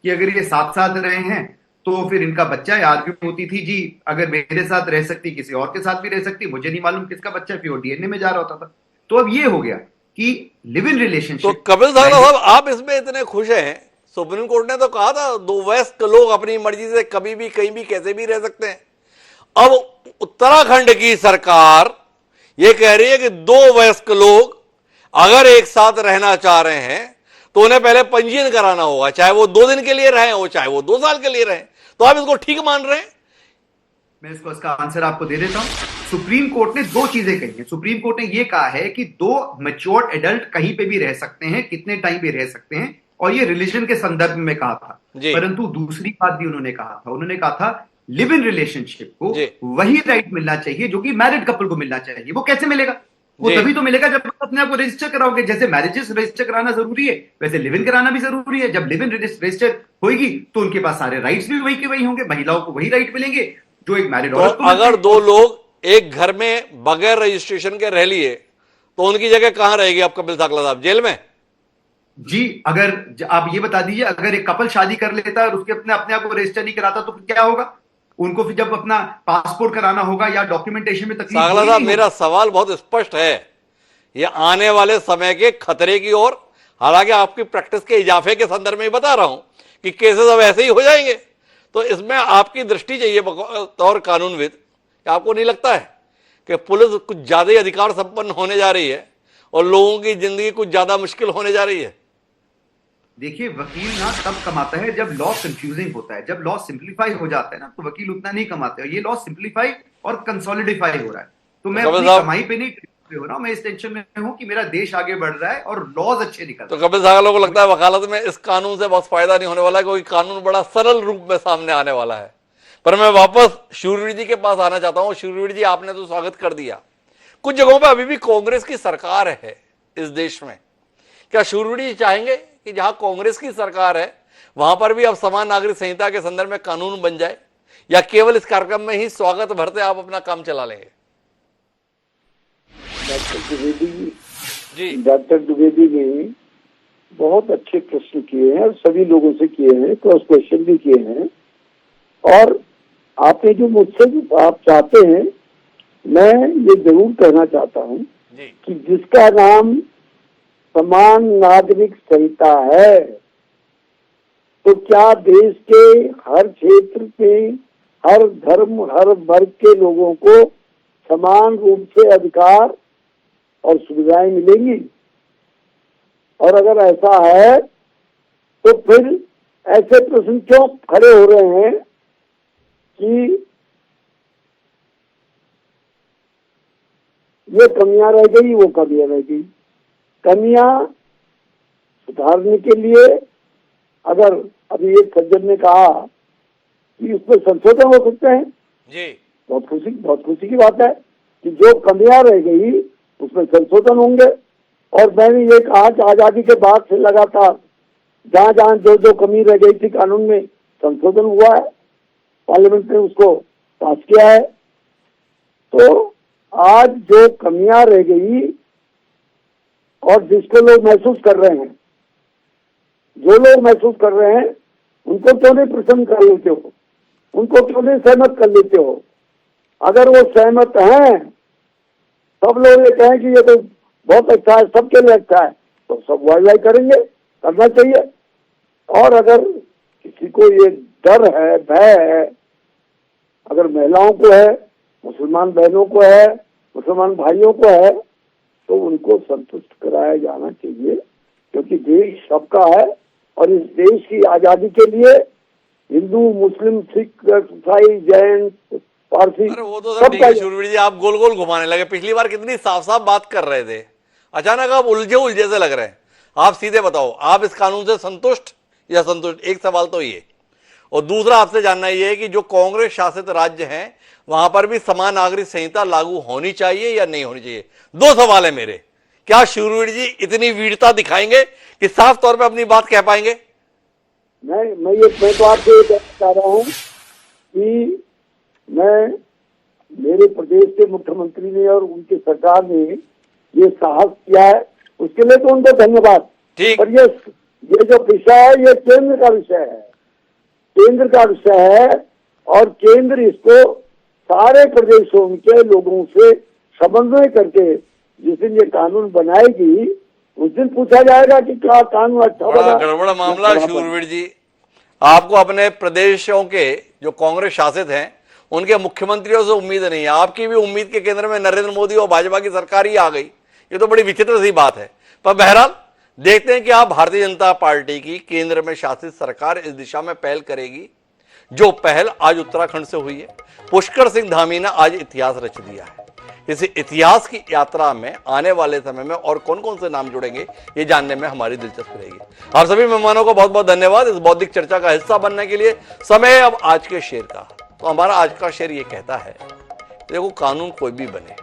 कि अगर ये साथ साथ रहे हैं तो फिर इनका बच्चा है। आर्ग्यूमेंट होती थी जी अगर मेरे साथ रह सकती किसी और के साथ भी रह सकती, मुझे नहीं मालूम किसका बच्चा है, फिर वो डीएनए में जा रहा होता था। तो अब ये हो गया कि लिव इन रिलेशनशिप। तो कपिल साहब आप इसमें इतने खुश हैं, सुप्रीम कोर्ट ने तो कहा था 2 वयस्क लोग अपनी मर्जी से कभी भी कहीं भी कैसे भी रह सकते हैं। अब उत्तराखंड की सरकार ये कह रही है कि दो वयस्क लोग अगर एक साथ रहना चाह रहे हैं तो उन्हें पहले पंजीयन कराना होगा, चाहे वो 2 दिन के लिए रहे हो चाहे वो 2 साल के लिए रहे। तो आप इसको ठीक मान रहे हैं? मैं इसका आंसर आपको दे देता हूं। सुप्रीम कोर्ट ने 2 चीजें कही हैं। सुप्रीम कोर्ट ने यह कहा है कि 2 मैच्योर्ड एडल्ट कहीं पे भी रह सकते हैं, कितने टाइम भी रह सकते हैं, और ये रिलीजन के संदर्भ में कहा था। परंतु दूसरी बात भी उन्होंने कहा था, उन्होंने कहा था लिव इन रिलेशनशिप को वही राइट मिलना चाहिए जो कि मैरिड कपल को मिलना चाहिए। वो कैसे मिलेगा? वो तभी तो मिलेगा जब आप अपने आप को रजिस्टर कराओगे। जैसे मैरिजेस रजिस्टर कराना जरूरी है, वैसे लिव इन कराना भी जरूरी है। जब लिव इन रजिस्टर होगी तो उनके पास सारे राइट्स भी वही के वही होंगे, महिलाओं को वही राइट मिलेंगे जो एक मैरिड औरत को। अगर 2 लोग एक घर में बगैर रजिस्ट्रेशन के रह लिए तो उनकी जगह कहां रहेगी आप कपिल साकला साहब? जेल में? जी, अगर आप ये बता दीजिए, अगर एक कपल शादी कर लेता है और उसके अपने आप को रजिस्टर नहीं कराता तो फिर क्या होगा? उनको फिर जब अपना पासपोर्ट कराना होगा या डॉक्यूमेंटेशन में तकलीफ। साकला साहब, मेरा सवाल बहुत स्पष्ट है, ये आने वाले समय के खतरे की ओर, हालांकि आपकी प्रैक्टिस के इजाफे के संदर्भ में बता रहा हूं कि केसेस अब ऐसे ही हो जाएंगे। तो इसमें आपकी दृष्टि चाहिए बतौर कानूनविद, कि आपको नहीं लगता है कि पुलिस कुछ ज्यादा ही अधिकार संपन्न होने जा रही है और लोगों की जिंदगी कुछ ज्यादा मुश्किल होने जा रही है? देखिए, वकील ना तब कमाता है जब लॉ कंफ्यूजिंग होता है। जब लॉ सिंप्लीफाई हो जाता है ना तो वकील उतना नहीं कमाते। और ये लॉ सिंप्लीफाई और कंसोलिडिफाई हो रहा है। तो मैं अपनी कमाई पे नहीं हो रहा हूं, मैं इस टेंशन में हूं कि मेरा देश आगे बढ़ रहा है और लॉज अच्छे निकल रहे हैं। तो कपिल साहब को लगता है वकालत में इस कानून से बहुत फायदा नहीं होने वाला है, क्योंकि कानून बड़ा सरल रूप में सामने आने वाला है। पर मैं वापस शूरवीर जी के पास आना चाहता हूं। शूरवीर जी, आपने तो स्वागत कर दिया, कुछ जगहों पर अभी भी कांग्रेस की सरकार है इस देश में। क्या शूरवीर जी चाहेंगे कि जहां कांग्रेस की सरकार है वहां पर भी अब समान नागरिक संहिता के संदर्भ में कानून बन जाए, या केवल इस कार्यक्रम में ही स्वागत भरते आप अपना काम चला लेंगे? डॉक्टर द्विवेदी ने बहुत अच्छे प्रश्न किए हैं और सभी लोगों से किए हैं, क्रॉस क्वेश्चन भी किए हैं। और आपने जो मुझसे आप चाहते हैं, मैं ये जरूर कहना चाहता हूँ कि जिसका नाम समान नागरिक संहिता है, तो क्या देश के हर क्षेत्र में हर धर्म हर वर्ग के लोगों को समान रूप से अधिकार और सुविधाएं मिलेंगी? और अगर ऐसा है तो फिर ऐसे प्रश्न क्यों खड़े हो रहे हैं कि ये कमियां रह गई, वो कमियां रह गई? कमियां सुधारने के लिए अगर अभी एक सज्जन ने कहा कि उसमें संशोधन हो सकते हैं, जी बहुत खुशी की बात है कि जो कमियां रह गई उसमें संशोधन होंगे। और मैंने ये कहा कि आजादी के बाद से लगातार जहां जहां जो कमी रह गई थी कानून में संशोधन हुआ है, पार्लियामेंट ने उसको पास किया है। तो आज जो कमियां रह गई और जिसको लोग महसूस कर रहे हैं, जो लोग महसूस कर रहे हैं, उनको क्यों नहीं प्रसन्न कर लेते हो? उनको क्यों नहीं सहमत कर लेते हो? अगर वो सहमत हैं, सब लोग ये कहें कि ये तो बहुत अच्छा है, सबके लिए अच्छा है, तो सब वाई करेंगे, करना चाहिए। और अगर किसी को ये डर है, भय है, अगर महिलाओं को है, मुसलमान बहनों को है, मुसलमान भाइयों को है, तो उनको संतुष्ट कराया जाना चाहिए, क्योंकि देश सबका है। और इस देश की आजादी के लिए हिंदू, मुस्लिम, सिख, ईसाई, जैन, पारसी, अरे वो तो सर ठीक है शूरवीर जी, आप गोल गोल घुमाने लगे। पिछली बार कितनी साफ साफ बात कर रहे थे, अचानक आप उलझे से लग रहे हैं। आप सीधे बताओ, आप इस कानून से संतुष्ट या संतुष्ट? एक सवाल तो ये, और दूसरा आपसे जानना ये है कि जो कांग्रेस शासित राज्य हैं वहां पर भी समान नागरिक संहिता लागू होनी चाहिए या नहीं होनी चाहिए? 2 सवाल है मेरे। क्या शूरवीर जी इतनी वीरता दिखाएंगे कि साफ तौर पे अपनी बात कह पाएंगे? मैं तो आपसे ये कहना चाह रहा हूँ कि मेरे प्रदेश के मुख्यमंत्री ने और उनकी सरकार ने ये साहस किया है, उसके लिए तो उनको धन्यवाद। पर ये जो विषय है, ये केंद्र का विषय है, केंद्र का विषय है। और केंद्र इसको सारे प्रदेशों के लोगों से समन्वय करके जिस दिन ये कानून बनाएगी, उस दिन पूछा जाएगा कि क्या कानून अच्छा बना। गड़बड़ मामला शूरवीर जी, आपको अपने प्रदेशों के जो कांग्रेस शासित हैं उनके मुख्यमंत्रियों से उम्मीद नहीं है। आपकी भी उम्मीद के केंद्र में नरेंद्र मोदी और भाजपा की सरकार ही आ गई, ये तो बड़ी विचित्र सी बात है। पर बहरहाल देखते हैं कि आप भारतीय जनता पार्टी की केंद्र में शासित सरकार इस दिशा में पहल करेगी जो पहल आज उत्तराखंड से हुई है। पुष्कर सिंह धामी ने आज इतिहास रच दिया है। इस इतिहास की यात्रा में आने वाले समय में और कौन कौन से नाम जुड़ेंगे ये जानने में हमारी दिलचस्पी रहेगी। आप सभी मेहमानों को बहुत बहुत धन्यवाद इस बौद्धिक चर्चा का हिस्सा बनने के लिए। समय अब आज के शेर का। तो हमारा आज का शेर ये कहता है, देखो कानून कोई भी बने,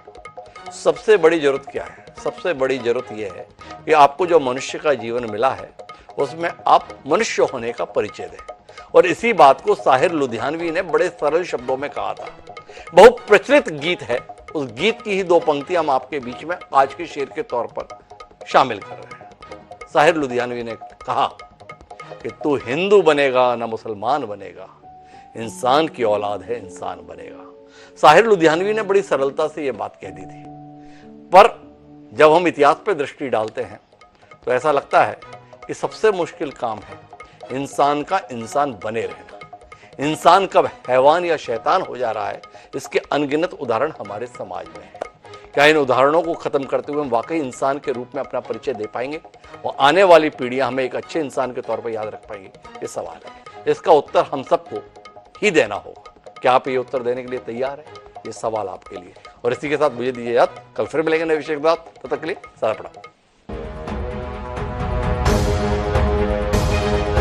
सबसे बड़ी जरूरत क्या है? सबसे बड़ी जरूरत यह है कि आपको जो मनुष्य का जीवन मिला है उसमें आप मनुष्य होने का परिचय दें। और इसी बात को साहिर लुधियानवी ने बड़े सरल शब्दों में कहा था। बहुत प्रचलित गीत है, उस गीत की ही दो पंक्तियां हम आपके बीच में आज के शेर के तौर पर शामिल कर रहे हैं। साहिर लुधियानवी ने कहा कि तू हिंदू बनेगा ना मुसलमान बनेगा, इंसान की औलाद है इंसान बनेगा। साहिर लुधियानवी ने बड़ी सरलता से यह बात कह दी थी, पर जब हम इतिहास पर दृष्टि डालते हैं तो ऐसा लगता है कि सबसे मुश्किल काम है इंसान का इंसान बने रहना। इंसान कब हैवान या शैतान हो जा रहा है, इसके अनगिनत उदाहरण हमारे समाज में हैं। क्या इन उदाहरणों को खत्म करते हुए हम वाकई इंसान के रूप में अपना परिचय दे पाएंगे और आने वाली पीढ़ियां हमें एक अच्छे इंसान के तौर पर याद रख पाएंगी? ये सवाल है, इसका उत्तर हम सबको ही देना होगा। क्या आप ये उत्तर देने के लिए तैयार हैं? ये सवाल आपके लिए। और इसी के साथ मुझे दीजिए याद, कल फिर मिलेंगे नए विषय के साथ। तब तक के लिए सदा प्रणाम।